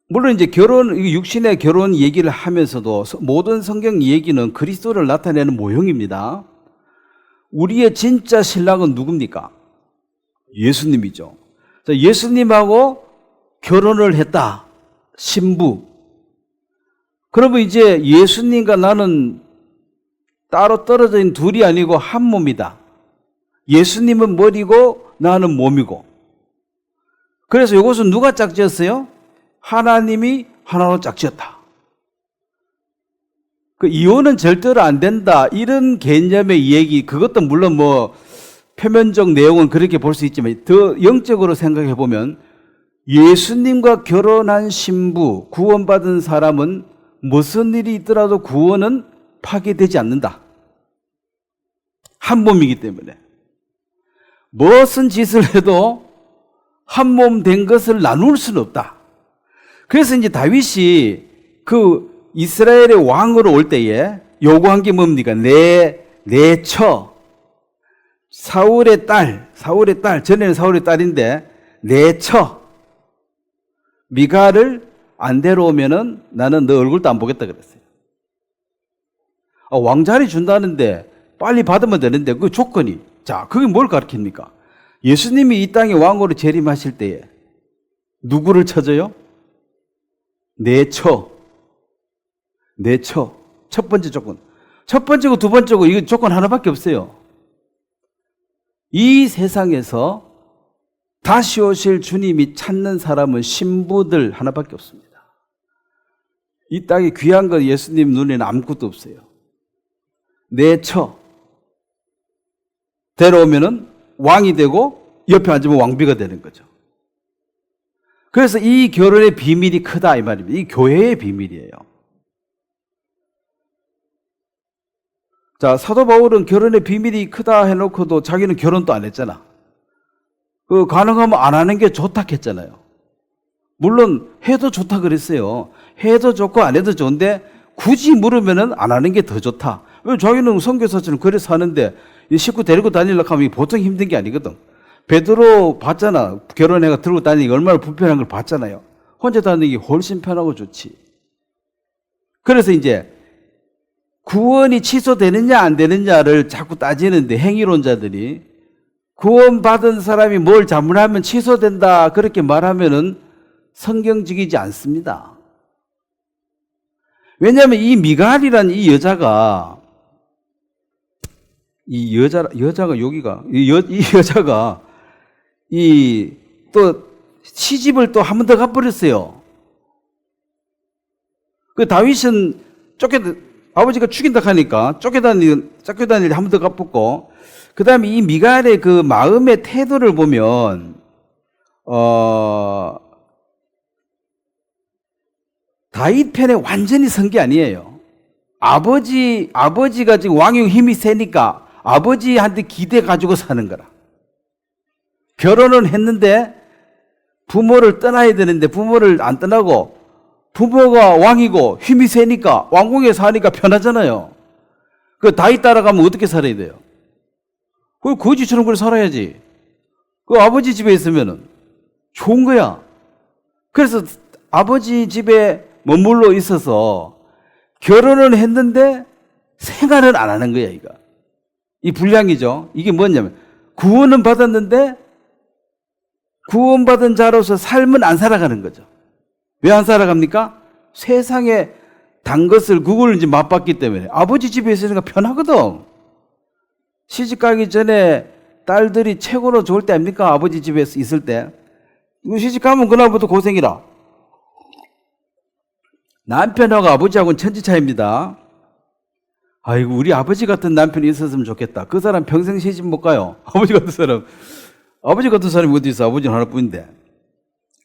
물론 이제 육신의 결혼 얘기를 하면서도 모든 성경 얘기는 그리스도를 나타내는 모형입니다. 우리의 진짜 신랑은 누굽니까? 예수님이죠. 예수님하고 결혼을 했다. 신부. 그러면 이제 예수님과 나는 따로 떨어져 있는 둘이 아니고 한 몸이다. 예수님은 머리고 나는 몸이고. 그래서 이것은 누가 짝지었어요? 하나님이 하나로 짝지었다. 그 이혼은 절대로 안 된다. 이런 개념의 얘기, 그것도 물론 뭐 표면적 내용은 그렇게 볼 수 있지만 더 영적으로 생각해 보면 예수님과 결혼한 신부, 구원받은 사람은 무슨 일이 있더라도 구원은 파괴되지 않는다. 한 몸이기 때문에. 무슨 짓을 해도 한 몸 된 것을 나눌 수는 없다. 그래서 이제 다윗이 그 이스라엘의 왕으로 올 때에 요구한 게 뭡니까? 내 처. 사울의 딸, 전에는 사울의 딸인데, 내 처. 미갈을 안 데려오면은 나는 너 얼굴도 안 보겠다 그랬어요. 왕자리 준다는데 빨리 받으면 되는데 그 조건이. 자, 그게 뭘 가르칩니까? 예수님이 이 땅에 왕으로 재림하실 때에 누구를 찾아요? 내 처. 첫 번째 조건. 첫 번째고 두 번째고 이거 조건 하나밖에 없어요. 이 세상에서 다시 오실 주님이 찾는 사람은 신부들 하나밖에 없습니다. 이 땅에 귀한 건 예수님 눈에는 아무것도 없어요. 내 처. 데려오면은 왕이 되고 옆에 앉으면 왕비가 되는 거죠. 그래서 이 결혼의 비밀이 크다 이 말입니다. 이 교회의 비밀이에요. 자, 사도 바울은 결혼의 비밀이 크다 해놓고도 자기는 결혼도 안 했잖아. 가능하면 안 하는 게 좋다 했잖아요. 물론 해도 좋다 그랬어요. 해도 좋고 안 해도 좋은데 굳이 물으면은 안 하는 게 더 좋다. 왜 자기는 선교사처럼 그래서 하는데 이 식구 데리고 다니려고 하면 보통 힘든 게 아니거든. 베드로 봤잖아. 결혼해가 들고 다니기 얼마나 불편한 걸 봤잖아요. 혼자 다니기 훨씬 편하고 좋지. 그래서 이제 구원이 취소되느냐 안 되느냐를 자꾸 따지는데 행위론자들이 구원받은 사람이 뭘 잘못하면 취소된다 그렇게 말하면은 성경적이지 않습니다. 왜냐하면 이 미갈이라는 이 여자가 이 여자가 여기가, 이 여자가, 또 시집을 또 한 번 더 가버렸어요. 그 다윗은 아버지가 죽인다 하니까 쫓겨다닐 한 번 더 가붙고, 그 다음에 이 미갈의 그 마음의 태도를 보면, 다윗 편에 완전히 선 게 아니에요. 아버지가 지금 왕의 힘이 세니까 아버지한테 기대 가지고 사는 거라. 결혼은 했는데 부모를 떠나야 되는데 부모를 안 떠나고, 부모가 왕이고 힘이 세니까 왕궁에 사니까 편하잖아요. 그 다윗 따라가면 어떻게 살아야 돼요? 그 거지처럼 그래 살아야지. 그 아버지 집에 있으면은 좋은 거야. 그래서 아버지 집에 머물러 있어서 결혼을 했는데 생활을 안 하는 거야, 이거. 이 불량이죠. 이게 뭐냐면, 구원은 받았는데 구원받은 자로서 삶은 안 살아가는 거죠. 왜 안 살아갑니까? 세상에 단 것을 그걸 이제 맛봤기 때문에. 아버지 집에 있으니까 편하거든. 시집 가기 전에 딸들이 최고로 좋을 때 아닙니까? 아버지 집에 있을 때. 이거 시집 가면 그날부터 고생이라. 남편하고 아버지하고는 천지 차이입니다. 아이고, 우리 아버지 같은 남편이 있었으면 좋겠다. 그 사람 평생 시집 못 가요. 아버지 같은 사람이 어디 있어? 아버지는 하나뿐인데.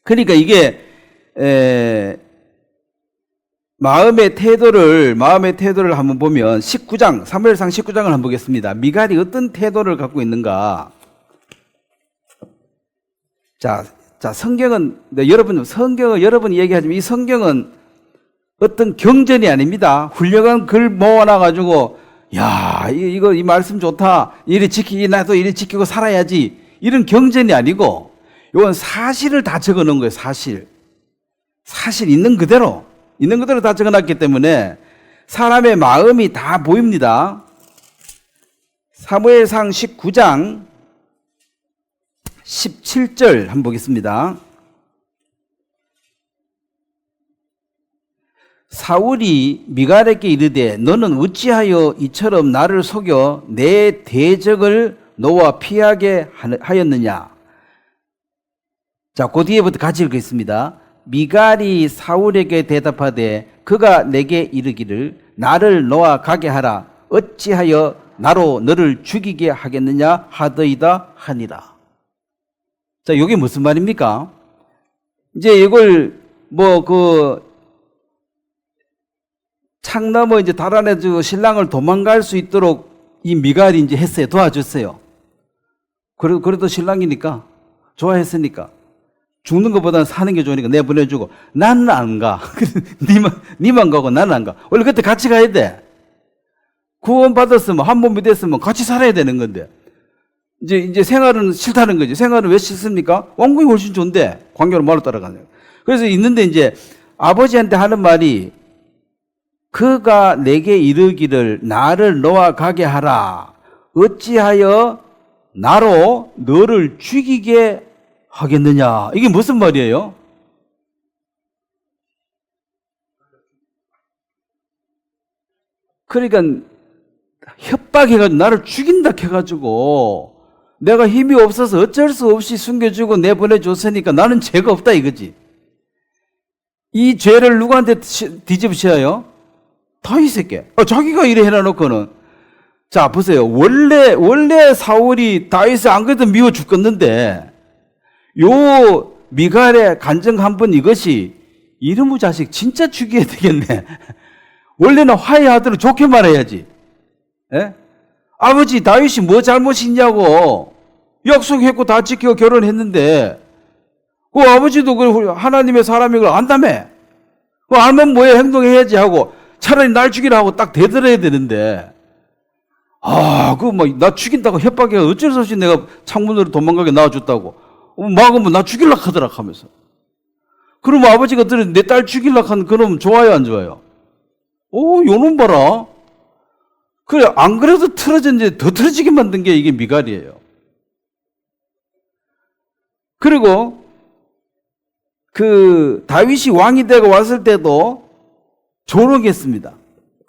그러니까 이게 마음의 태도를 한번 보면 19장, 사무엘상 19장을 한번 보겠습니다. 미갈이 어떤 태도를 갖고 있는가? 자, 성경은 여러분이 얘기하지만 이 성경은 어떤 경전이 아닙니다. 훌륭한 글 모아놔가지고, 야, 이 말씀 좋다. 나도 이리 지키고 살아야지. 이런 경전이 아니고, 이건 사실을 다 적어 놓은 거예요, 사실 있는 그대로 다 적어 놨기 때문에 사람의 마음이 다 보입니다. 사무엘상 19장 17절 한번 보겠습니다. 사울이 미갈에게 이르되 너는 어찌하여 이처럼 나를 속여 내 대적을 너와 피하게 하였느냐. 자, 그 뒤에부터 같이 읽겠습니다. 미갈이 사울에게 대답하되 그가 내게 이르기를 나를 너와 가게 하라. 어찌하여 나로 너를 죽이게 하겠느냐 하더이다 하니라. 자, 이게 무슨 말입니까? 이제 이걸 창 넘어 이제 달아내주고 신랑을 도망갈 수 있도록 이 미갈이 이제 했어요. 도와줬어요. 그래도 신랑이니까, 좋아했으니까. 죽는 것보다는 사는 게 좋으니까 내보내주고, 나는 안 가. 니만 가고 나는 안 가. 원래 그때 같이 가야 돼. 구원받았으면, 한 몸이 됐으면 같이 살아야 되는 건데. 이제 생활은 싫다는 거지. 생활은 왜 싫습니까? 왕궁이 훨씬 좋은데, 관계로 말로 따라가네요. 그래서 있는데 이제 아버지한테 하는 말이, 그가 내게 이르기를 나를 너와 가게 하라. 어찌하여 나로 너를 죽이게 하겠느냐. 이게 무슨 말이에요? 그러니까 협박해가지고 나를 죽인다 해가지고 내가 힘이 없어서 어쩔 수 없이 숨겨주고 내보내줬으니까 나는 죄가 없다 이거지. 이 죄를 누구한테 뒤집으셔요? 다윗에게. 자기가 이래 해놔놓고는. 자, 보세요. 원래 사울이 다윗을 안 그래도 미워 죽겠는데, 요 미갈의 간증 한 번 이것이 이놈의 자식 진짜 죽여야 되겠네. 원래는 화해하도록 좋게 말해야지. 예? 아버지 다윗이 뭐 잘못이 있냐고. 약속했고 다 지키고 결혼했는데, 그 아버지도 그 하나님의 사람인 걸 안다며. 그 알면 뭐해 행동해야지 하고, 차라리 날 죽이라 하고 딱 대들어야 되는데, 나 죽인다고 협박해 어쩔 수 없이 내가 창문으로 도망가게 놔줬다고. 막으면 나 죽일라 하더라 하면서. 그러면 아버지가 들은 내 딸 죽일라 한 그놈 좋아요, 안 좋아요? 요놈 봐라. 그래, 안 그래도 틀어졌는데 더 틀어지게 만든 게 이게 미갈이에요. 그리고 그 다윗이 왕이 되고 왔을 때도 조롱했습니다.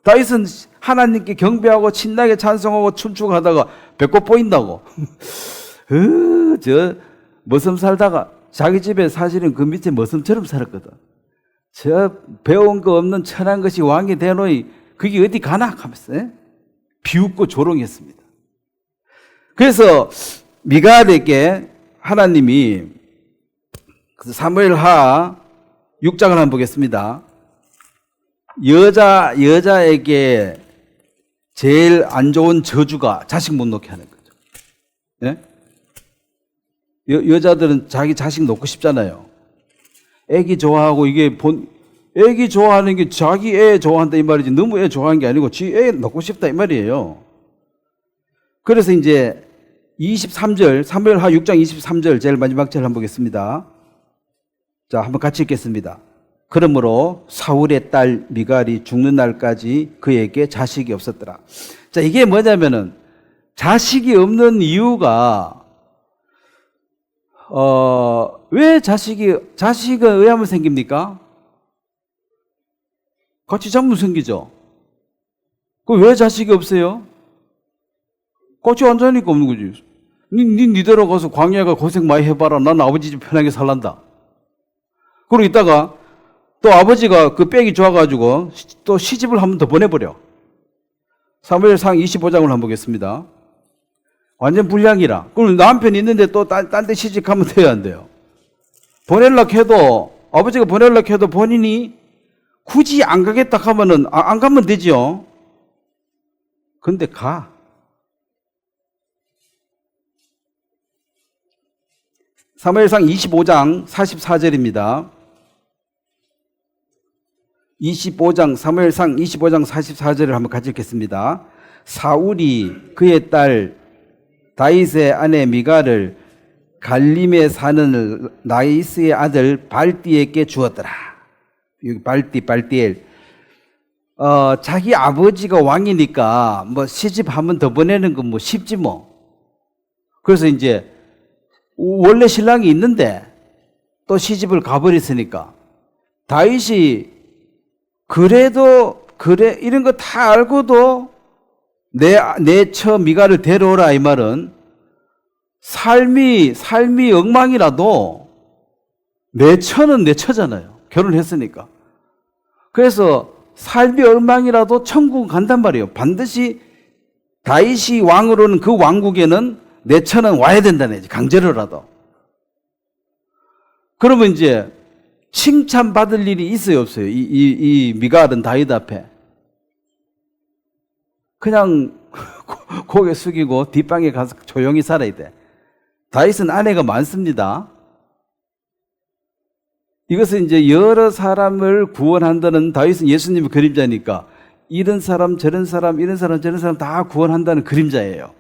다윗은 하나님께 경배하고 신나게 찬송하고 춤추고 하다가 배꼽 보인다고. 저 머슴 살다가 자기 집에 사실은 그 밑에 머슴처럼 살았거든. 저 배운 거 없는 천한 것이 왕이 되노이 그게 어디 가나 하면서 비웃고 조롱했습니다. 그래서 미갈에게 하나님이 사무엘하 6장을 한번 보겠습니다. 여자에게 제일 안 좋은 저주가 자식 못 놓게 하는 거죠. 예? 여자들은 자기 자식 놓고 싶잖아요. 애기 좋아하고 애기 좋아하는 게 자기 애 좋아한다 이 말이지 너무 애 좋아하는 게 아니고 지 애 놓고 싶다 이 말이에요. 그래서 이제 23절 사무엘하 6장 23절 제일 마지막 절 한번 보겠습니다. 자, 한번 같이 읽겠습니다. 그러므로 사울의 딸 미갈이 죽는 날까지 그에게 자식이 없었더라. 자, 이게 뭐냐면은 자식이 없는 이유가 왜 자식은 의하면 생깁니까? 같이 잡으면 생기죠. 그 왜 자식이 없어요? 같이 안 자니까 없는 거지. 니대로 가서 광야가 고생 많이 해봐라. 난 아버지 집 편하게 살란다. 그러고 있다가 또 아버지가 그 빽이 좋아가지고 또 시집을 한 번 더 보내버려. 사무엘상 25장을 한번 보겠습니다. 완전 불량이라. 그럼 남편이 있는데 또 딴 데 시집가면 돼야 안 돼요? 아버지가 보내려고 해도 본인이 굳이 안 가겠다 하면은 안 가면 되지요. 근데 가. 사무엘상 25장 44절입니다. 사무엘상 25장 44절을 한번 같이 읽겠습니다. 사울이 그의 딸 다윗의 아내 미갈을 갈림에 사는 나이스의 아들 발디에게 주었더라. 여기 발디엘. 자기 아버지가 왕이니까 뭐 시집 한 번 더 보내는 건 뭐 쉽지 뭐. 그래서 이제 원래 신랑이 있는데 또 시집을 가버렸으니까 다윗이 이런 거 다 알고도 내 처 미갈을 데려오라 이 말은 삶이 엉망이라도 내 처는 내 처잖아요. 결혼했으니까. 그래서 삶이 엉망이라도 천국 간단 말이에요. 반드시 다윗이 왕으로는 그 왕국에는 내 처는 와야 된다는 얘기. 강제로라도. 그러면 이제 칭찬받을 일이 있어요, 없어요? 이 미갈은 다윗 앞에. 그냥 고개 숙이고 뒷방에 가서 조용히 살아야 돼. 다윗은 아내가 많습니다. 이것은 이제 여러 사람을 구원한다는 다윗은 예수님의 그림자니까 이런 사람, 저런 사람, 이런 사람, 저런 사람 다 구원한다는 그림자예요.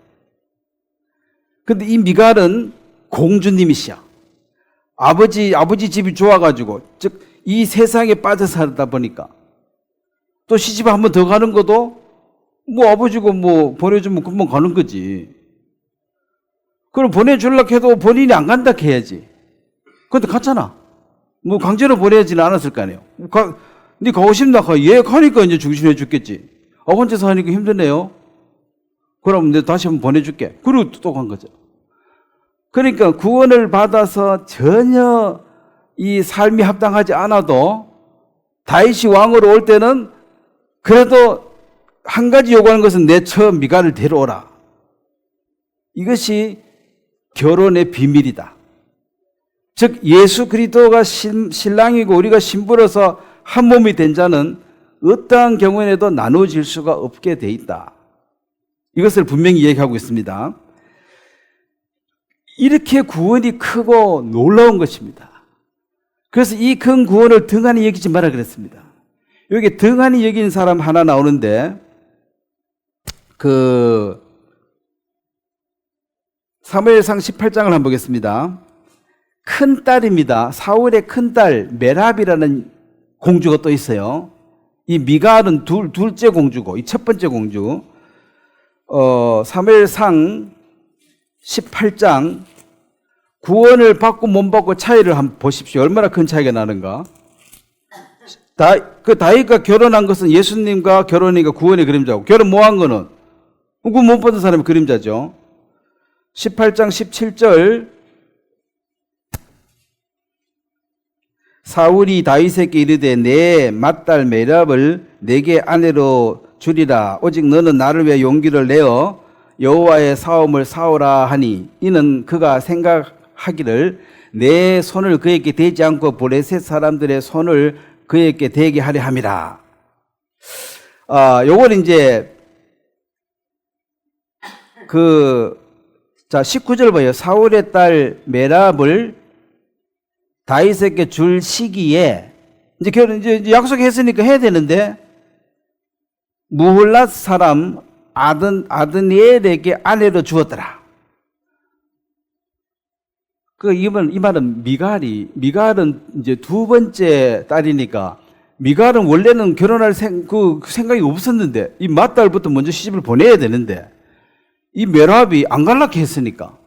근데 이 미갈은 공주님이시야. 아버지 집이 좋아가지고, 즉, 이 세상에 빠져 살다 보니까. 또 시집 한 번 더 가는 것도, 뭐 아버지가 뭐 보내주면 금방 가는 거지. 그럼 보내주려고 해도 본인이 안 간다 해야지. 근데 갔잖아. 뭐 강제로 보내지는 않았을 거 아니에요. 네 가고 싶나? 얘 가니까 이제 중심해 줬겠지. 혼자서 하니까 힘드네요. 그럼 내가 다시 한번 보내줄게. 그리고 또 간 거죠. 그러니까 구원을 받아서 전혀 이 삶이 합당하지 않아도 다윗이 왕으로 올 때는 그래도 한 가지 요구하는 것은 내 처 미갈을 데려오라. 이것이 결혼의 비밀이다. 즉 예수 그리스도가 신랑이고 우리가 신부로서 한 몸이 된 자는 어떠한 경우에도 나눠질 수가 없게 돼 있다. 이것을 분명히 얘기하고 있습니다. 이렇게 구원이 크고 놀라운 것입니다. 그래서 이 큰 구원을 등한히 여기지 마라 그랬습니다. 여기 등한히 여긴 사람 하나 나오는데 사무엘상 18장을 한번 보겠습니다. 큰 딸입니다. 사울의 큰 딸 메랍이라는 공주가 또 있어요. 이 미갈은 둘째 공주고 이 첫 번째 공주. 사무엘상 18장 구원을 받고 못 받고 차이를 한번 보십시오. 얼마나 큰 차이가 나는가. 다윗과 결혼한 것은 예수님과 결혼이니까 구원의 그림자고, 결혼 못 한 거는 구원 못 받은 사람의 그림자죠. 18장 17절, 사울이 다윗에게 이르되 내 맏딸 메랍을 내게 아내로 주리라. 오직 너는 나를 위해 용기를 내어 여호와의 사움을 싸우라 하니, 이는 그가 생각하기를 내 손을 그에게 대지 않고 블레셋 사람들의 손을 그에게 대게 하려 함이라. 요걸 이제 19절 봐요. 사울의 딸 메랍을 다윗에게 줄 시기에 이제 약속했으니까 해야 되는데, 무홀랏 사람 아드니엘에게 아내로 주었더라. 이 말은 미갈은 이제 두 번째 딸이니까, 미갈은 원래는 결혼할 생각이 없었는데, 이 맏딸부터 먼저 시집을 보내야 되는데, 이 메랍이 안 갈라고 했으니까,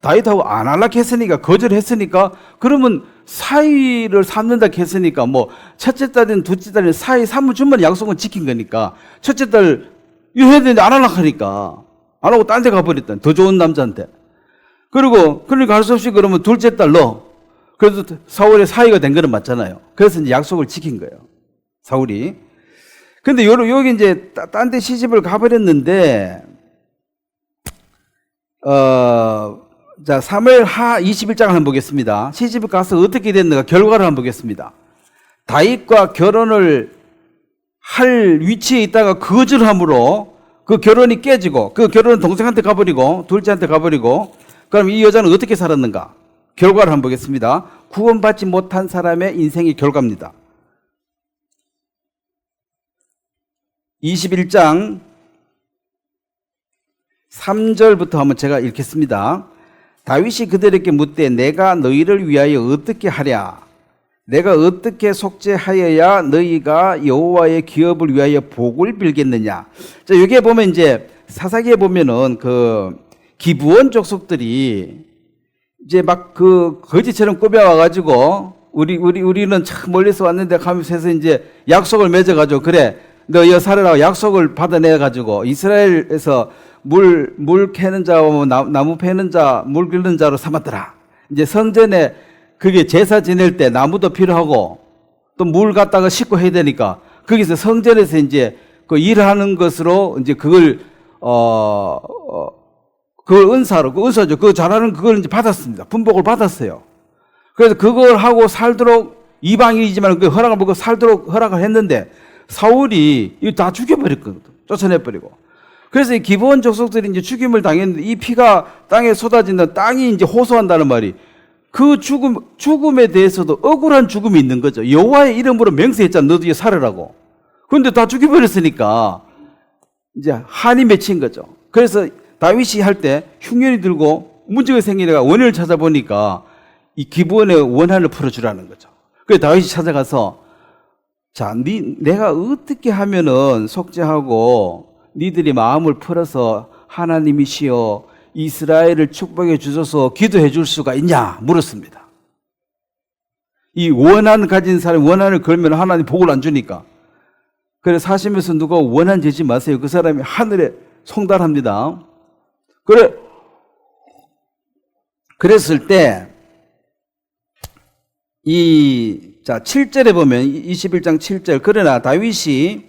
다윗하고 안 할라고 했으니까, 거절했으니까, 그러면 사이를 삼는다 했으니까, 뭐 첫째 딸이든 둘째 딸이든 사이 삼으주면 약속은 지킨 거니까, 첫째 딸 이거 해야 되는데 안 하려고 하니까 안 하고 딴 데 가버렸다. 더 좋은 남자한테. 그러니까 할 수 없이 그러면 둘째 딸로, 그래도 사울의 사이가 된 거는 맞잖아요. 그래서 이제 약속을 지킨 거예요, 사울이. 근데 여기 이제 딴 데 시집을 가버렸는데, 자, 사무엘하 21장을 한번 보겠습니다. 시집을 가서 어떻게 됐는가 결과를 한번 보겠습니다. 다윗과 결혼을 할 위치에 있다가 거절함으로 그 결혼이 깨지고, 그 결혼은 동생한테 가버리고 둘째한테 가버리고, 그럼 이 여자는 어떻게 살았는가 결과를 한번 보겠습니다. 구원받지 못한 사람의 인생의 결과입니다. 21장 3절부터 한번 제가 읽겠습니다. 다윗이 그들에게 묻되 내가 너희를 위하여 어떻게 하랴? 내가 어떻게 속죄하여야 너희가 여호와의 기업을 위하여 복을 빌겠느냐? 자, 여기에 보면 이제 사사기에 보면은 그 기브온 족속들이 이제 막 그 거지처럼 꾸며와가지고 우리는 참 멀리서 왔는데 하면서 해서 이제 약속을 맺어가지고, 그래 너 이거 살아라고 약속을 받아내가지고 이스라엘에서 물 캐는 자와 나무 패는 자, 물 긁는 자로 삼았더라. 이제 성전에 그게 제사 지낼 때 나무도 필요하고 또 물 갖다가 싣고 해야 되니까, 거기서 성전에서 이제 그 일하는 것으로 이제 그걸 은사죠. 그거 잘하는 그걸 이제 받았습니다. 분복을 받았어요. 그래서 그걸 하고 살도록, 이방인이지만 그 허락을 받고 살도록 허락을 했는데, 사울이 이거 다 죽여버렸거든. 쫓아내버리고. 그래서 이 기브온 족속들이 이제 죽임을 당했는데, 이 피가 땅에 쏟아지는, 땅이 이제 호소한다는 말이, 그 죽음에 대해서도 억울한 죽음이 있는 거죠. 여호와의 이름으로 맹세했잖아. 너도 이제 살으라고. 그런데 다 죽여버렸으니까 이제 한이 맺힌 거죠. 그래서 다윗이 할 때 흉년이 들고 문제가 생기니까 원인을 찾아보니까 이 기브온의 원한을 풀어주라는 거죠. 그래서 다윗이 찾아가서, 자, 내가 어떻게 하면은 속죄하고 니들이 마음을 풀어서 하나님이시여 이스라엘을 축복해 주셔서 기도해 줄 수가 있냐 물었습니다. 이 원한 가진 사람이 원한을 걸면 하나님 복을 안 주니까. 그래서 사시면서 누가 원한 재지 마세요. 그 사람이 하늘에 송달합니다. 그랬을 때, 자, 7절에 보면, 21장 7절, 그러나 다윗이,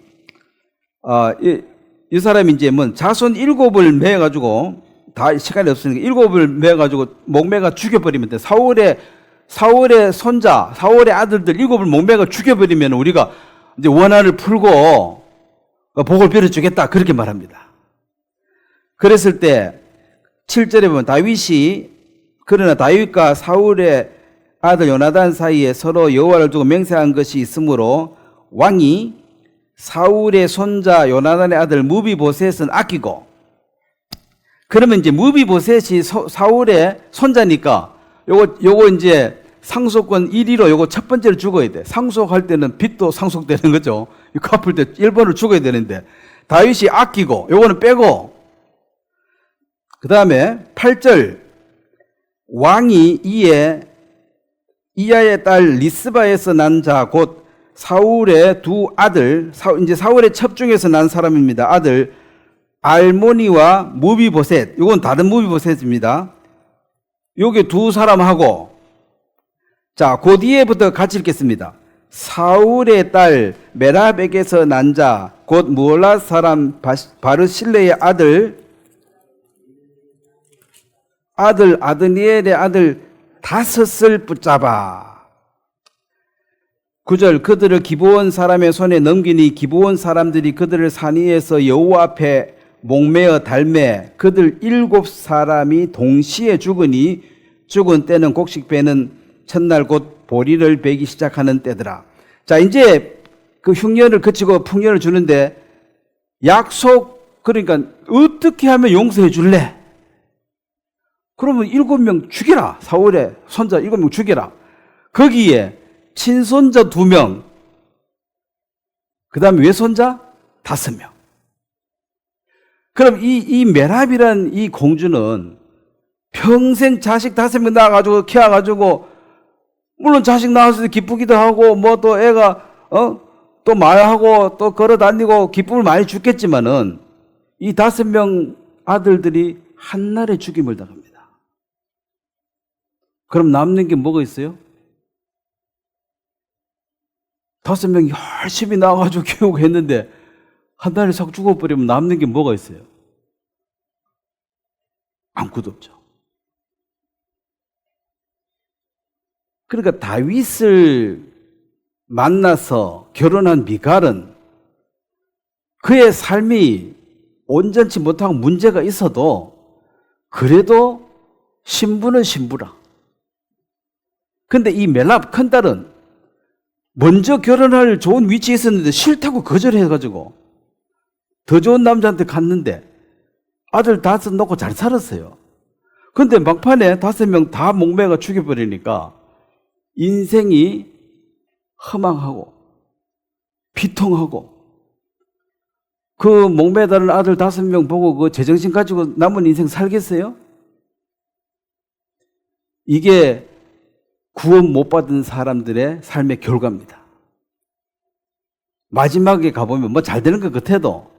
이 사람이 이제 자손 7을 매가지고, 다 시간이 없으니까 7을 매가지고 목매가 죽여버리면 돼. 사울의 손자, 사울의 아들들 7을 목매가 죽여버리면 우리가 이제 원한을 풀고 복을 빌어주겠다. 그렇게 말합니다. 그랬을 때, 7절에 보면 그러나 다윗과 사울의 아들 요나단 사이에 서로 여호와를 두고 맹세한 것이 있으므로 왕이 사울의 손자 요나단의 아들 무비보셋은 아끼고, 그러면 이제 무비보셋이 사울의 손자니까 요거 이제 상속권 1위로 요거 첫 번째를 죽어야 돼. 상속할 때는 빚도 상속되는 거죠. 갚을 때 1번을 죽어야 되는데, 다윗이 아끼고 요거는 빼고, 그 다음에 8절, 왕이 이야의 딸 리스바에서 난 자 곧 사울의 두 아들, 이제 사울의 첩중에서 난 사람입니다. 아들 알모니와 무비보셋, 이건 다른 무비보셋입니다. 요게 두 사람하고, 자, 그 뒤에부터 같이 읽겠습니다. 사울의 딸 메랍에게서 난 자, 곧 무올라 사람 바르실레의 아들 아드니엘의 아들 다섯을 붙잡아. 9절, 그들을 기브온 사람의 손에 넘기니 기브온 사람들이 그들을 산 위에서 여호와 앞에 목매어 달매 그들 7사람이 동시에 죽으니 죽은 때는 곡식배는 첫날 곧 보리를 베기 시작하는 때더라. 자, 이제 그 흉년을 거치고 풍년을 주는데 약속, 그러니까 어떻게 하면 용서해 줄래? 그러면 7명 죽여라. 사울의 손자 7명 죽여라. 거기에 친손자 2명, 그 다음에 외손자 5명. 그럼 이 메랍이란 이 공주는 평생 자식 5명 낳아가지고 키워가지고, 물론 자식 낳았을 때 기쁘기도 하고 뭐 또 애가 또 말하고 또 걸어다니고 기쁨을 많이 주겠지만은 이 5명 아들들이 한날에 죽임을 당합니다. 그럼 남는 게 뭐가 있어요? 5명 열심히 나와가지고 키우고 했는데 한 달에 싹 죽어버리면 남는 게 뭐가 있어요? 아무것도 없죠. 그러니까 다윗을 만나서 결혼한 미갈은 그의 삶이 온전치 못하고 문제가 있어도 그래도 신부는 신부라. 근데 이 멜랍 큰딸은 먼저 결혼할 좋은 위치에 있었는데 싫다고 거절해가지고 더 좋은 남자한테 갔는데 아들 5 놓고 잘 살았어요. 근데 막판에 5명 다 목매가 죽여버리니까 인생이 허망하고 비통하고, 그 목매다른 아들 5명 보고 그 제정신 가지고 남은 인생 살겠어요? 이게 구원 못 받은 사람들의 삶의 결과입니다. 마지막에 가보면 뭐 잘 되는 것 같아도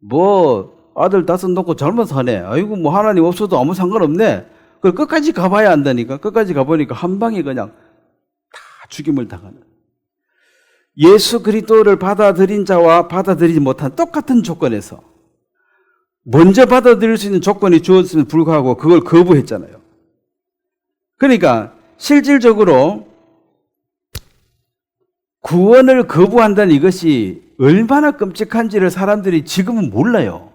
뭐 아들 5 놓고 잘못 사네, 아이고 뭐 하나님 없어도 아무 상관없네, 그걸 끝까지 가봐야 한다니까. 끝까지 가보니까 한 방에 그냥 다 죽임을 당하는, 예수 그리스도를 받아들인 자와 받아들이지 못한 똑같은 조건에서 먼저 받아들일 수 있는 조건이 주어졌음에 불구하고 그걸 거부했잖아요. 그러니까 실질적으로 구원을 거부한다는 이것이 얼마나 끔찍한지를 사람들이 지금은 몰라요.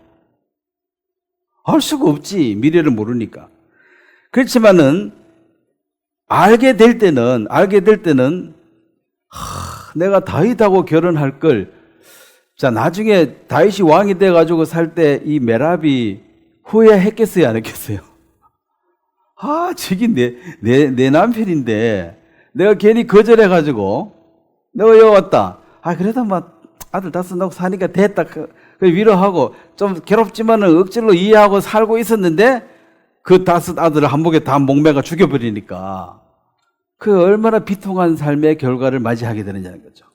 알 수가 없지, 미래를 모르니까. 그렇지만은 알게 될 때는 내가 다윗하고 결혼할 걸, 자, 나중에 다윗이 왕이 돼가지고 살 때 이 메랍이 후회했겠어요, 안 했겠어요? 저기 내 남편인데 내가 괜히 거절해가지고 내가 여기 왔다. 그래도 막 아들 5 낳고 사니까 됐다. 그 위로하고 좀 괴롭지만은 억지로 이해하고 살고 있었는데 그 5 아들을 한복에 다 목매가 죽여버리니까 그 얼마나 비통한 삶의 결과를 맞이하게 되느냐는 거죠.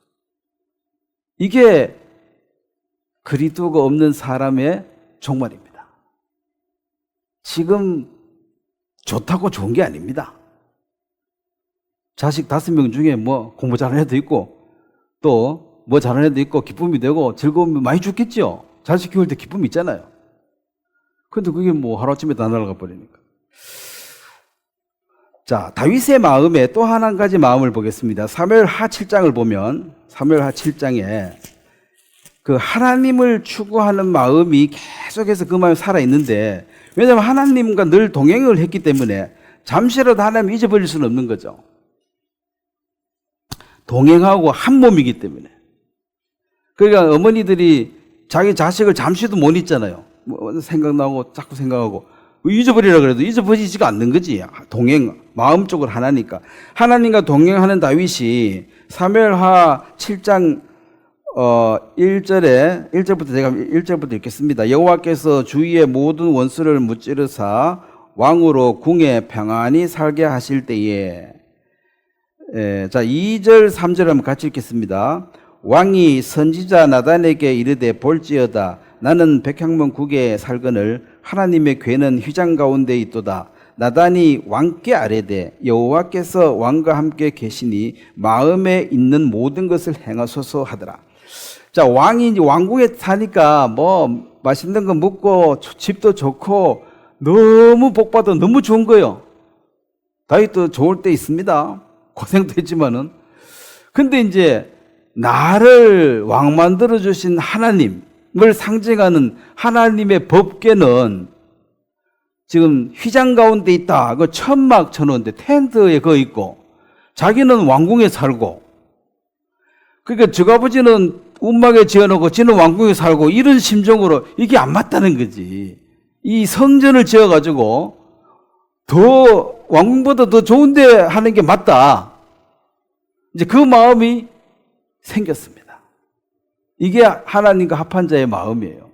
이게 그리스도가 없는 사람의 종말입니다. 지금 좋다고 좋은 게 아닙니다. 자식 5명 중에 뭐 공부 잘하는 애도 있고 또 뭐 잘하는 애도 있고 기쁨이 되고 즐거움이 많이 죽겠죠. 자식 키울 때 기쁨이 있잖아요. 근데 그게 뭐 하루아침에 다 날아가 버리니까. 자, 다윗의 마음에 또 한 가지 마음을 보겠습니다. 사무엘하 7장을 보면 사무엘하 7장에 그 하나님을 추구하는 마음이 계속해서 그 마음이 살아있는데, 왜냐하면 하나님과 늘 동행을 했기 때문에 잠시라도 하나님을 잊어버릴 수는 없는 거죠. 동행하고 한 몸이기 때문에. 그러니까 어머니들이 자기 자식을 잠시도 못 잊잖아요. 뭐 생각나고 자꾸 생각하고 잊어버리라 그래도 잊어버리지가 않는 거지. 동행, 마음적으로 하나니까. 하나님과 동행하는 다윗이 사무엘하 7장 1절부터 제가 1절부터 읽겠습니다. 여호와께서 주위의 모든 원수를 무찌르사 왕으로 궁에 평안히 살게 하실 때에 자, 2절, 3절 한번 같이 읽겠습니다. 왕이 선지자 나단에게 이르되 볼지어다 나는 백향문 국에 살거늘 하나님의 궤는 휘장 가운데 있도다. 나단이 왕께 아뢰되 여호와께서 왕과 함께 계시니 마음에 있는 모든 것을 행하소서 하더라. 자, 왕이 이제 왕궁에 사니까 뭐 맛있는 거 먹고 집도 좋고 너무 복받아 너무 좋은 거예요. 다윗도 좋을 때 있습니다. 고생도 했지만은. 근데 이제 나를 왕 만들어 주신 하나님을 상징하는 하나님의 법궤는 지금 휘장 가운데 있다. 그 천막 쳐놓은데 텐트에 거 있고 자기는 왕궁에 살고 그러니까 저 아버지는 움막에 지어놓고 지는 왕궁에 살고 이런 심정으로 이게 안 맞다는 거지. 이 성전을 지어가지고 더 왕궁보다 더 좋은데 하는 게 맞다. 이제 그 마음이 생겼습니다. 이게 하나님과 합한 자의 마음이에요.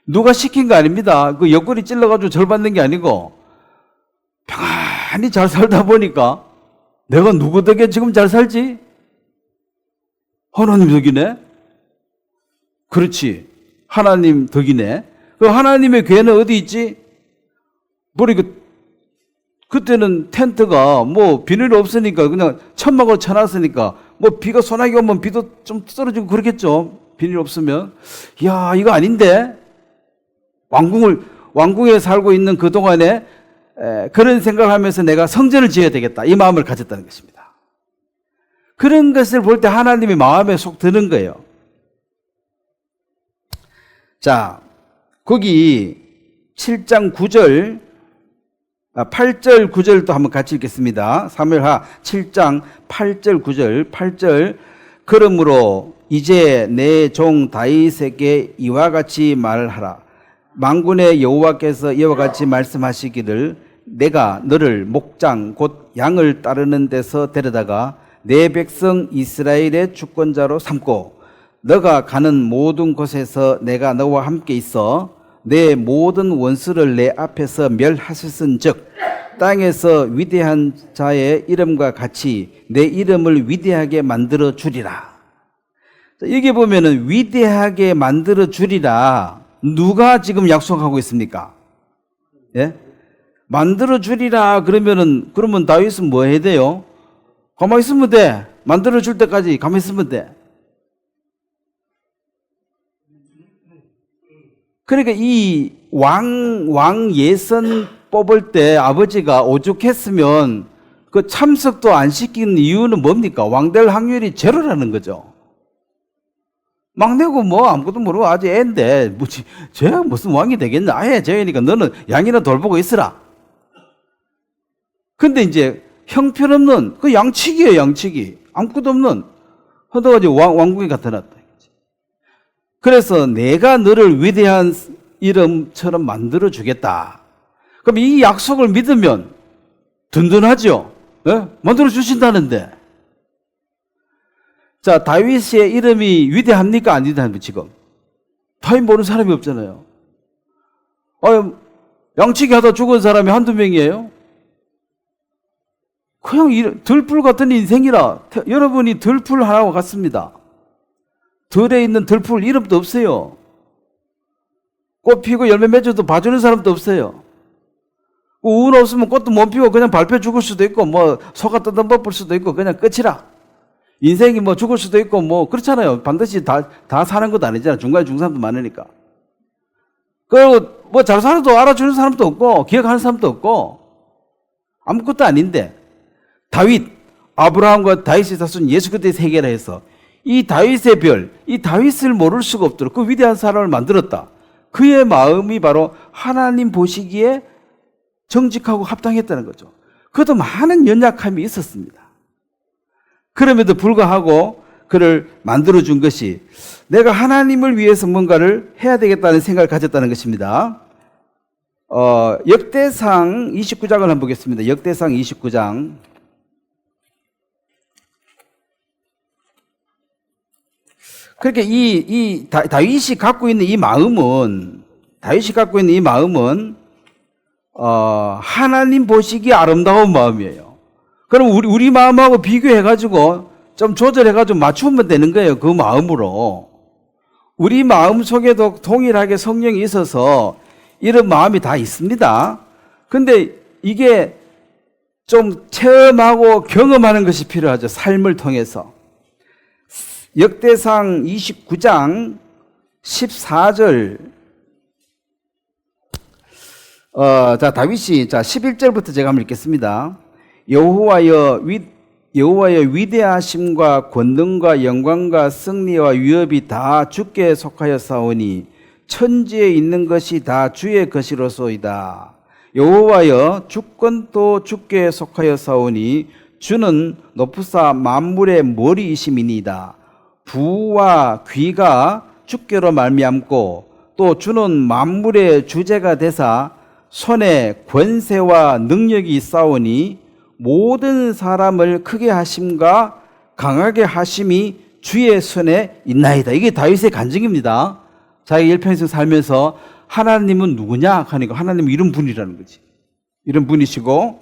누가 시킨 거 아닙니다. 그 옆구리 찔러가지고 절 받는 게 아니고 평안히 잘 살다 보니까 내가 누구 덕에 지금 잘 살지? 하나님 덕이네? 그렇지. 하나님 덕이네. 그 하나님의 궤는 어디 있지? 그때는 텐트가 뭐 비닐이 없으니까 그냥 천막으로 쳐놨으니까 뭐 비가 소나기 오면 비도 좀 떨어지고 그러겠죠. 비닐 없으면. 이야, 이거 아닌데? 왕궁에 살고 있는 그 동안에 그런 생각을 하면서 내가 성전을 지어야 되겠다. 이 마음을 가졌다는 것입니다. 그런 것을 볼 때 하나님이 마음에 속 드는 거예요. 자, 거기 7장 9절, 8절, 9절도 한번 같이 읽겠습니다. 사무엘하 7장 8절, 9절, 8절. 그러므로 이제 내 종 다윗에게 이와 같이 말하라. 만군의 여호와께서 이와 같이 말씀하시기를 내가 너를 목장 곧 양을 따르는 데서 데려다가 내 백성 이스라엘의 주권자로 삼고 너가 가는 모든 곳에서 내가 너와 함께 있어 내 모든 원수를 내 앞에서 멸하셨은즉 땅에서 위대한 자의 이름과 같이 내 이름을 위대하게 만들어 주리라. 여기 보면은 위대하게 만들어 주리라. 누가 지금 약속하고 있습니까? 예? 만들어 주리라 그러면 다윗은 뭐 해야 돼요? 가만히 있으면 돼. 만들어 줄 때까지 가만히 있으면 돼. 그러니까 이 왕 예선 뽑을 때 아버지가 오죽했으면 그 참석도 안 시킨 이유는 뭡니까? 왕 될 확률이 제로라는 거죠. 막내고 뭐 아무것도 모르고 아직 애인데 쟤가 무슨 왕이 되겠나? 아예 쟤니까 너는 양이나 돌보고 있으라. 근데 이제 형편없는 그 양치기예요. 양치기. 아무것도 없는 허다가지고 왕궁에 갖다 놨다. 그래서 내가 너를 위대한 이름처럼 만들어 주겠다. 그럼 이 약속을 믿으면 든든하죠. 네? 만들어 주신다는데. 자, 다윗의 이름이 위대합니까? 안 위대합니까? 지금 다윗 모르는 사람이 없잖아요. 양치기 하다 죽은 사람이 한두 명이에요? 그냥 들풀 같은 인생이라 여러분이 들풀 하나와 같습니다. 들에 있는 들풀 이름도 없어요. 꽃 피고 열매 맺어도 봐주는 사람도 없어요. 운 없으면 꽃도 못 피고 그냥 밟혀 죽을 수도 있고 뭐 소가 뜯어먹을 수도 있고 그냥 끝이라. 인생이 뭐 죽을 수도 있고 뭐 그렇잖아요. 반드시 다 사는 것도 아니잖아요. 중간에 죽는 사람도 많으니까. 그리고 뭐 잘 살아도 알아주는 사람도 없고 기억하는 사람도 없고 아무것도 아닌데 다윗, 아브라함과 다윗의 자손 예수 그리스도의 세계라 해서 이 다윗의 별, 이 다윗을 모를 수가 없도록 그 위대한 사람을 만들었다. 그의 마음이 바로 하나님 보시기에 정직하고 합당했다는 거죠. 그것도 많은 연약함이 있었습니다. 그럼에도 불구하고 그를 만들어준 것이 내가 하나님을 위해서 뭔가를 해야 되겠다는 생각을 가졌다는 것입니다. 역대상 29장을 한번 보겠습니다. 역대상 29장. 그렇게 다윗이 갖고 있는 이 마음은 하나님 보시기에 아름다운 마음이에요. 그럼 우리 마음하고 비교해가지고 좀 조절해가지고 맞추면 되는 거예요. 그 마음으로. 우리 마음 속에도 동일하게 성령이 있어서 이런 마음이 다 있습니다. 근데 이게 좀 체험하고 경험하는 것이 필요하죠. 삶을 통해서. 역대상 29장 14절. 자, 다윗이, 자, 11절부터 제가 한번 읽겠습니다. 여호와여 위대하심과 권능과 영광과 승리와 위협이 다 주께 속하였사오니 천지에 있는 것이 다 주의 것이로소이다. 여호와여 주권도 주께 속하였사오니 주는 높으사 만물의 머리이심이니이다. 부와 귀가 주께로 말미암고 또 주는 만물의 주제가 되사 손에 권세와 능력이 있사오니 모든 사람을 크게 하심과 강하게 하심이 주의 손에 있나이다. 이게 다윗의 간증입니다. 자기 일평생 살면서 하나님은 누구냐 하니까 하나님은 이런 분이라는 거지. 이런 분이시고,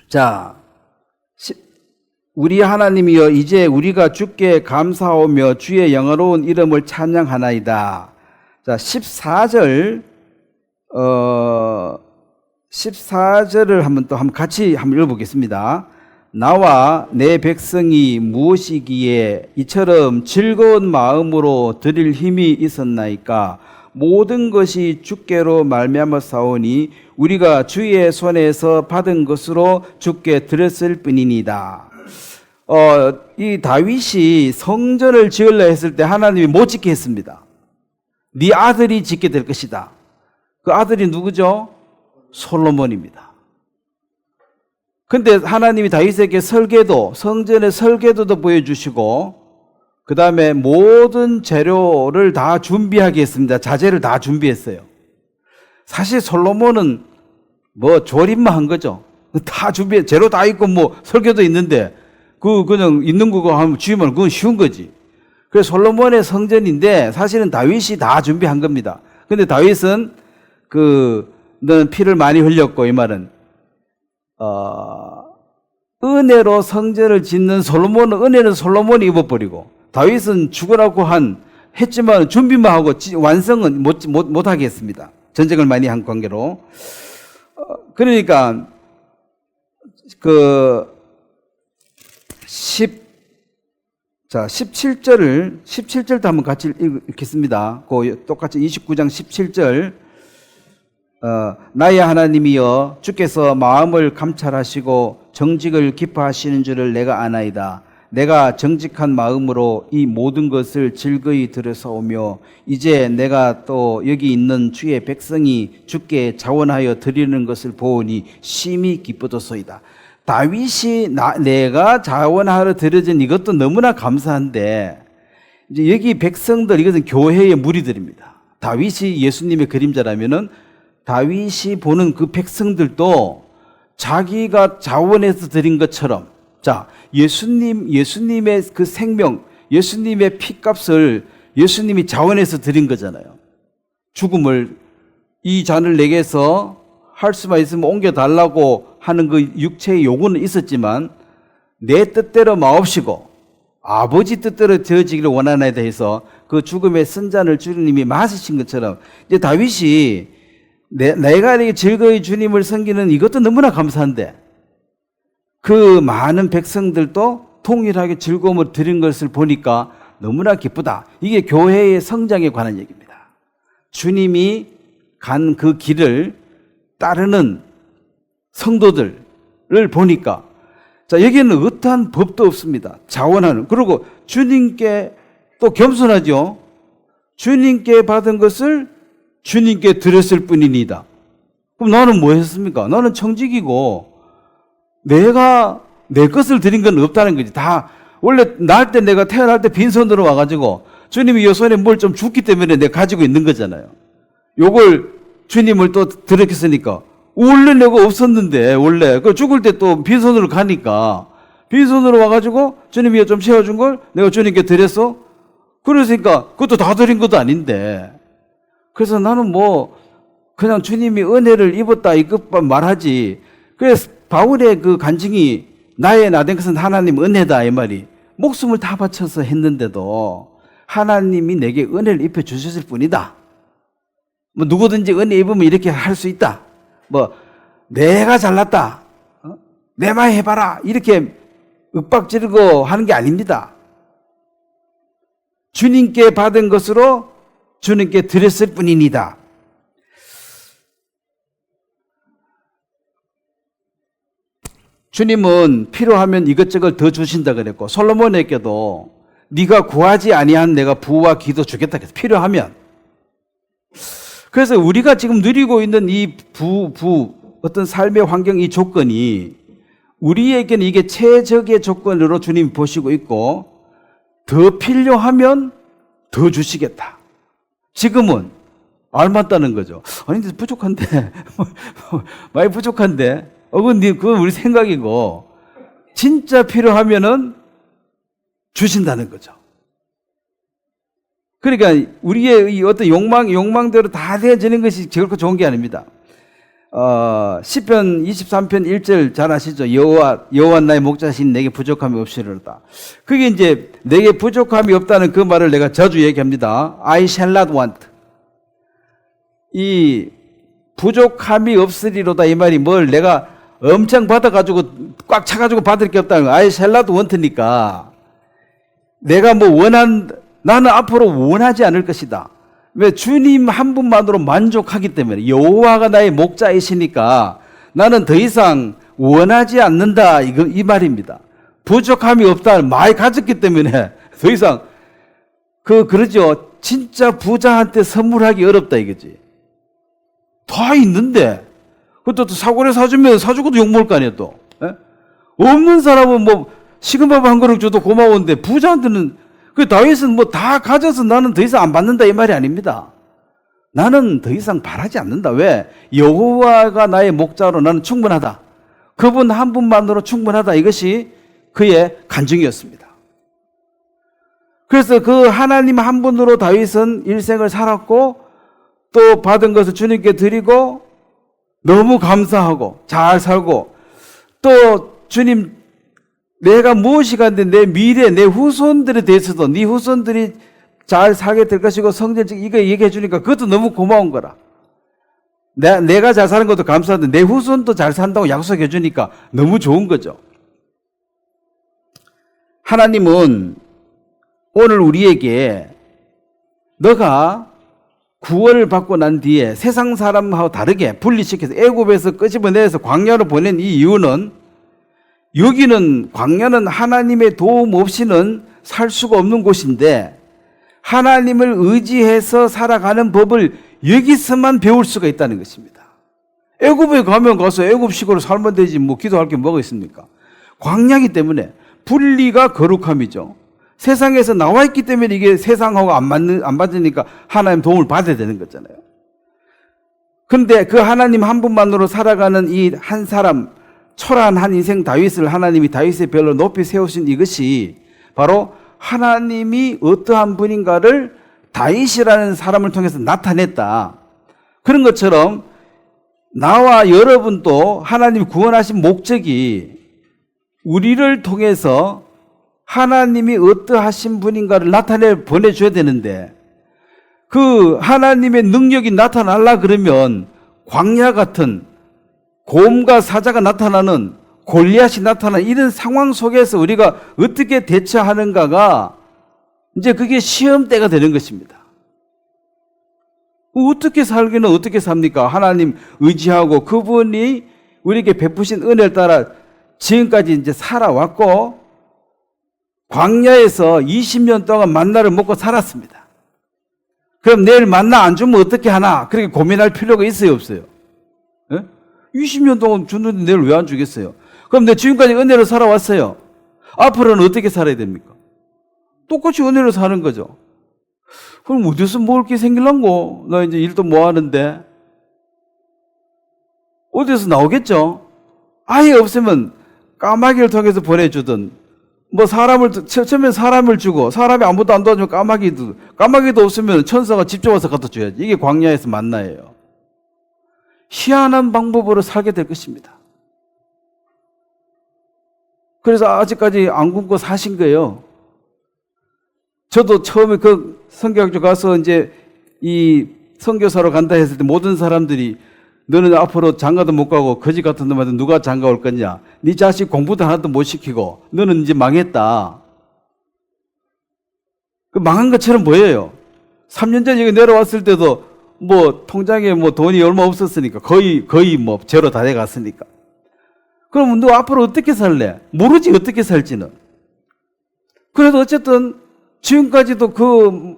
자, 우리 하나님이여 이제 우리가 주께 감사하며 주의 영화로운 이름을 찬양하나이다. 자, 14절을 한번 같이 읽어보겠습니다. 나와 내 백성이 무엇이기에 이처럼 즐거운 마음으로 드릴 힘이 있었나이까. 모든 것이 주께로 말미암아 싸우니 우리가 주의 손에서 받은 것으로 주께 드렸을 뿐이니이다. 이 다윗이 성전을 지으려 했을 때 하나님이 못 짓게 했습니다. 네 아들이 짓게 될 것이다. 그 아들이 누구죠? 솔로몬입니다. 근데 하나님이 다윗에게 성전의 설계도도 보여주시고, 그 다음에 모든 재료를 다 준비하게 했습니다. 자재를 다 준비했어요. 사실 솔로몬은 뭐 조립만 한 거죠. 다 재료 다 있고 뭐 설계도 있는데, 그냥 있는 거고 하면 지으면 그건 쉬운 거지. 그래서 솔로몬의 성전인데 사실은 다윗이 다 준비한 겁니다. 근데 다윗은 너는 피를 많이 흘렸고, 이 말은 은혜로 성전을 짓는 은혜는 솔로몬이 입어버리고 다윗은 죽으라고 했지만 준비만 하고 완성은 못 하겠습니다. 전쟁을 많이 한 관계로. 그러니까 17절도 한번 같이 읽겠습니다. 똑같이 29장 17절. 나의 하나님이여 주께서 마음을 감찰하시고 정직을 기뻐하시는 줄을 내가 아나이다. 내가 정직한 마음으로 이 모든 것을 즐거이 들여사오며 이제 내가 또 여기 있는 주의 백성이 주께 자원하여 드리는 것을 보오니 심히 기쁘도소이다. 다윗이 내가 자원하러 드려진 이것도 너무나 감사한데, 이제 여기 백성들, 이것은 교회의 무리들입니다. 다윗이 예수님의 그림자라면은 다윗이 보는 그 백성들도 자기가 자원해서 드린 것처럼, 자, 예수님의 그 생명, 예수님의 피값을 예수님이 자원해서 드린 거잖아요. 죽음을, 이 잔을 내게서 할 수만 있으면 옮겨달라고 하는 그 육체의 요구는 있었지만 내 뜻대로 마옵시고 아버지 뜻대로 되어지기를 원하나이다 해서 그 죽음의 선잔을 주님이 마시신 것처럼, 이제 다윗이 내가 이렇게 즐거이 주님을 섬기는 이것도 너무나 감사한데 그 많은 백성들도 동일하게 즐거움을 드린 것을 보니까 너무나 기쁘다. 이게 교회의 성장에 관한 얘기입니다. 주님이 간 그 길을 따르는 성도들을 보니까, 자, 여기에는 어떠한 법도 없습니다. 자원하는. 그리고 주님께 또 겸손하죠. 주님께 받은 것을 주님께 드렸을 뿐이니다. 그럼 나는 뭐 했습니까? 나는 청직이고 내가 내 것을 드린 건 없다는 거지. 다 원래 내가 태어날 때 빈손으로 와가지고 주님이 이 손에 뭘 좀 줬기 때문에 내가 가지고 있는 거잖아요. 요걸 주님을 또 드렸겠으니까. 원래 내가 없었는데, 원래 그 죽을 때 또 빈손으로 가니까 빈손으로 와가지고 주님이 좀 채워준 걸 내가 주님께 드렸어. 그러니까 그것도 다 드린 것도 아닌데. 그래서 나는 그냥 주님이 은혜를 입었다 이것만 말하지. 그래서 바울의 그 간증이 나의 나된 것은 하나님 은혜다 이 말이 목숨을 다 바쳐서 했는데도 하나님이 내게 은혜를 입혀 주셨을 뿐이다. 뭐 누구든지 은혜 입으면 이렇게 할 수 있다. 뭐 내가 잘났다. 내 말 해봐라. 이렇게 윽박지르고 하는 게 아닙니다. 주님께 받은 것으로 주님께 드렸을 뿐입니다. 주님은 필요하면 이것저것 더 주신다 그랬고 솔로몬에게도 네가 구하지 아니한 내가 부와 기도 주겠다 그랬어. 필요하면. 그래서 우리가 지금 누리고 있는 이 어떤 삶의 환경 이 조건이 우리에게는 이게 최적의 조건으로 주님이 보시고 있고 더 필요하면 더 주시겠다. 지금은 알맞다는 거죠. 아니 근데 부족한데 많이 부족한데 그건 우리 생각이고 진짜 필요하면은 주신다는 거죠. 그러니까 우리의 이 어떤 욕망대로 다 되어지는 것이 결코 좋은 게 아닙니다. 시편 23편 1절 잘 아시죠? 여호와 나의 목자신 내게 부족함이 없으리로다. 그게 이제 내게 부족함이 없다는 그 말을 내가 자주 얘기합니다. I shall not want. 이 부족함이 없으리로다 이 말이 뭘 내가 엄청 받아가지고 꽉 차가지고 받을 게 없다는 거. I shall not want니까 내가 나는 앞으로 원하지 않을 것이다. 왜? 주님 한 분만으로 만족하기 때문에. 여호와가 나의 목자이시니까 나는 더 이상 원하지 않는다 이 말입니다. 부족함이 없다 많이 가졌기 때문에 더 이상 그러죠. 진짜 부자한테 선물하기 어렵다 이거지. 다 있는데 그것도 사고를 사주고도 욕먹을 거 아니에요 또. 에? 없는 사람은 뭐 식은밥 한 그릇 줘도 고마운데 부자한테는 그 다윗은 뭐 다 가져서 나는 더 이상 안 받는다 이 말이 아닙니다. 나는 더 이상 바라지 않는다. 왜? 여호와가 나의 목자로 나는 충분하다. 그분 한 분만으로 충분하다. 이것이 그의 간증이었습니다. 그래서 그 하나님 한 분으로 다윗은 일생을 살았고 또 받은 것을 주님께 드리고 너무 감사하고 잘 살고 또 주님 내가 무엇이 간데 내 미래 내 후손들에 대해서도 네 후손들이 잘 살게 될 것이고 성전적 이거 얘기해 주니까 그것도 너무 고마운 거라. 내가 잘 사는 것도 감사한데 내 후손도 잘 산다고 약속해 주니까 너무 좋은 거죠. 하나님은 오늘 우리에게 너가 구원을 받고 난 뒤에 세상 사람하고 다르게 분리시켜서 애굽에서 끄집어내서 광야로 보낸 이 이유는 여기는 광야는 하나님의 도움 없이는 살 수가 없는 곳인데 하나님을 의지해서 살아가는 법을 여기서만 배울 수가 있다는 것입니다. 애굽에 가서 애굽식으로 살면 되지 뭐 기도할 게 뭐가 있습니까? 광야이기 때문에 분리가 거룩함이죠. 세상에서 나와 있기 때문에 이게 세상하고 안 맞으니까 하나님 도움을 받아야 되는 거잖아요. 그런데 그 하나님 한 분만으로 살아가는 이 한 사람 초라한 한 인생 다윗을 하나님이 다윗의 별로 높이 세우신 이것이 바로 하나님이 어떠한 분인가를 다윗이라는 사람을 통해서 나타냈다. 그런 것처럼 나와 여러분도 하나님이 구원하신 목적이 우리를 통해서 하나님이 어떠하신 분인가를 보내줘야 되는데 그 하나님의 능력이 나타나려 그러면 광야 같은 곰과 사자가 나타나는 골리앗이 나타나는 이런 상황 속에서 우리가 어떻게 대처하는가가 이제 그게 시험대가 되는 것입니다. 어떻게 살기는 어떻게 삽니까? 하나님 의지하고 그분이 우리에게 베푸신 은혜를 따라 지금까지 이제 살아왔고 광야에서 20년 동안 만나를 먹고 살았습니다. 그럼 내일 만나 안 주면 어떻게 하나? 그렇게 고민할 필요가 있어요, 없어요? 예? 20년 동안 줬는데 내일 왜 안 주겠어요? 그럼 내 지금까지 은혜로 살아왔어요. 앞으로는 어떻게 살아야 됩니까? 똑같이 은혜로 사는 거죠. 그럼 어디서 먹을 게 생길란고? 나 이제 일도 뭐 하는데? 어디서 나오겠죠? 아예 없으면 까마귀를 통해서 보내주든, 뭐 처음엔 사람을 주고, 사람이 아무도 안 도와주면 까마귀도 없으면 천사가 직접 와서 갖다 줘야지. 이게 광야에서 만나예요. 희한한 방법으로 살게 될 것입니다. 그래서 아직까지 안 굶고 사신 거예요. 저도 처음에 그 선교학교 가서 이제 이 선교사로 간다 했을 때 모든 사람들이 너는 앞으로 장가도 못 가고 거지 같은 놈한테 누가 장가 올 거냐? 네 자식 공부도 하나도 못 시키고 너는 이제 망했다. 그 망한 것처럼 보여요. 3년 전에 여기 내려왔을 때도 뭐 통장에 뭐 돈이 얼마 없었으니까 거의 뭐 제로 다 돼갔으니까. 그럼 너 앞으로 어떻게 살래? 모르지 어떻게 살지는. 그래도 어쨌든 지금까지도 그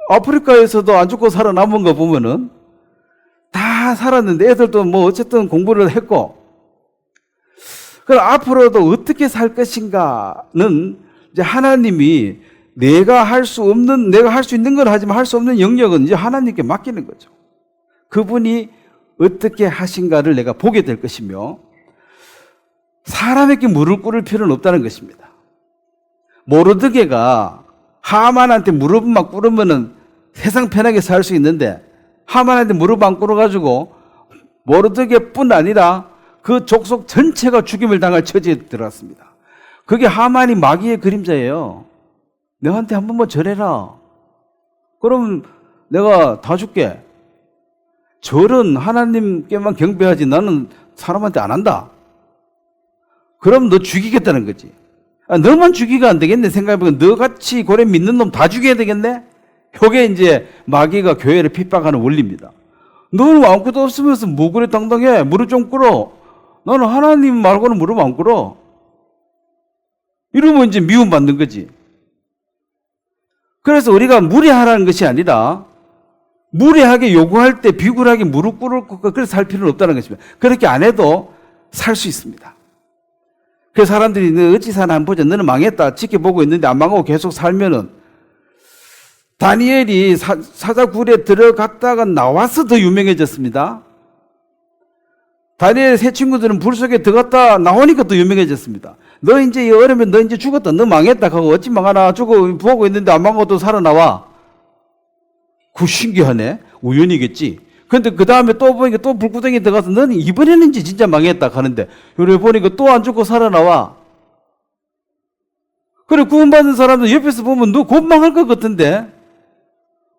아프리카에서도 안 죽고 살아남은 거 보면은 다 살았는데 애들도 뭐 어쨌든 공부를 했고, 그럼 앞으로도 어떻게 살 것인가는 이제 하나님이 내가 할 수 있는 걸 하지만 할 수 없는 영역은 이제 하나님께 맡기는 거죠. 그분이 어떻게 하신가를 내가 보게 될 것이며, 사람에게 무릎 꿇을 필요는 없다는 것입니다. 모르드게가 하만한테 무릎만 꿇으면은 세상 편하게 살 수 있는데, 하만한테 무릎 안 꿇어가지고 모르드게뿐 아니라 그 족속 전체가 죽임을 당할 처지에 들어갔습니다. 그게 하만이 마귀의 그림자예요. 너한테 한 번만 절해라. 그럼 내가 다 줄게. 절은 하나님께만 경배하지 나는 사람한테 안 한다. 그럼 너 죽이겠다는 거지. 너만 죽이가 안 되겠네. 생각해보면 너같이 고래 믿는 놈 다 죽여야 되겠네. 이게 이제 마귀가 교회를 핍박하는 원리입니다. 너는 아무것도 없으면서 뭐 그래 당당해. 무릎 좀 꿇어. 나는 하나님 말고는 무릎 안 꿇어. 이러면 이제 미움받는 거지. 그래서 우리가 무례하라는 것이 아니라 무례하게 요구할 때 비굴하게 무릎 꿇을 것, 그래서 살 필요는 없다는 것입니다. 그렇게 안 해도 살 수 있습니다. 그 사람들이 너 어찌 사나 한번 보자. 너는 망했다. 지켜보고 있는데 안 망하고 계속 살면은, 다니엘이 사자굴에 들어갔다가 나와서 더 유명해졌습니다. 다니엘 세 친구들은 불 속에 들어갔다 나오니까 더 유명해졌습니다. 너 이제 어려면 너 이제 죽었다. 너 망했다. 하고 어찌 망하나 죽어 보고 있는데 안 망하고 또 살아나와. 그 신기하네. 우연이겠지. 근데 그 다음에 또 보니까 또 불구덩이에 들어가서 너는 이번에는 이제 진짜 망했다 하는데, 요래 보니까 또 안 죽고 살아나와. 그래, 구원받은 사람들 옆에서 보면 너 곧 망할 것 같은데,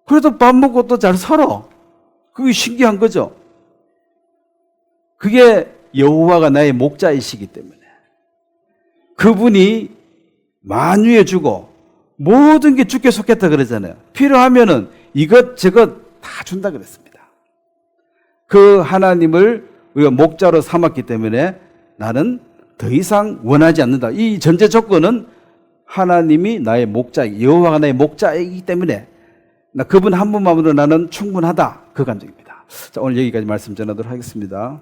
그래도 밥 먹고 또 잘 살아. 그게 신기한 거죠. 그게 여호와가 나의 목자이시기 때문에. 그분이 만유해 주고 모든 게 주께 속했다 그러잖아요. 필요하면은 이것저것 다 준다 그랬습니다. 그 하나님을 우리가 목자로 삼았기 때문에 나는 더 이상 원하지 않는다. 이 전제 조건은 하나님이 나의 목자, 여호와가 나의 목자이기 때문에 나 그분 한 분만으로 나는 충분하다. 그 감정입니다. 자, 오늘 여기까지 말씀 전하도록 하겠습니다.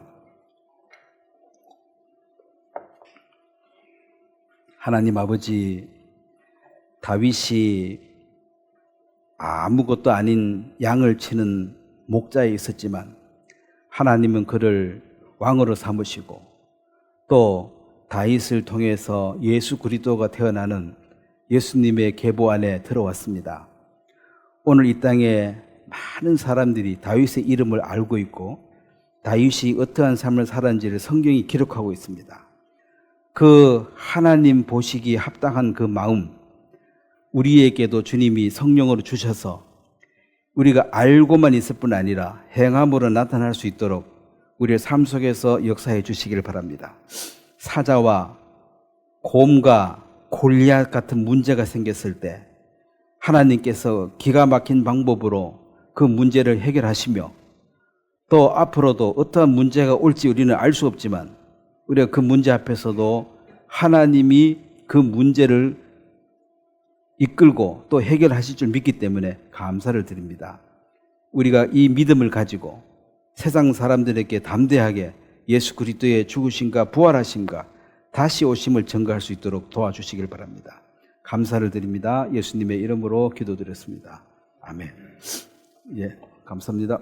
하나님 아버지, 다윗이 아무것도 아닌 양을 치는 목자에 있었지만 하나님은 그를 왕으로 삼으시고 또 다윗을 통해서 예수 그리스도가 태어나는 예수님의 계보 안에 들어왔습니다. 오늘 이 땅에 많은 사람들이 다윗의 이름을 알고 있고 다윗이 어떠한 삶을 살았는지를 성경이 기록하고 있습니다. 그 하나님 보시기에 합당한 그 마음, 우리에게도 주님이 성령으로 주셔서 우리가 알고만 있을 뿐 아니라 행함으로 나타날 수 있도록 우리의 삶 속에서 역사해 주시길 바랍니다. 사자와 곰과 골리앗 같은 문제가 생겼을 때 하나님께서 기가 막힌 방법으로 그 문제를 해결하시며 또 앞으로도 어떠한 문제가 올지 우리는 알 수 없지만 우리가 그 문제 앞에서도 하나님이 그 문제를 이끌고 또 해결하실 줄 믿기 때문에 감사를 드립니다. 우리가 이 믿음을 가지고 세상 사람들에게 담대하게 예수 그리스도의 죽으심과 부활하심과 다시 오심을 증거할 수 있도록 도와주시길 바랍니다. 감사를 드립니다. 예수님의 이름으로 기도드렸습니다. 아멘. 예, 감사합니다.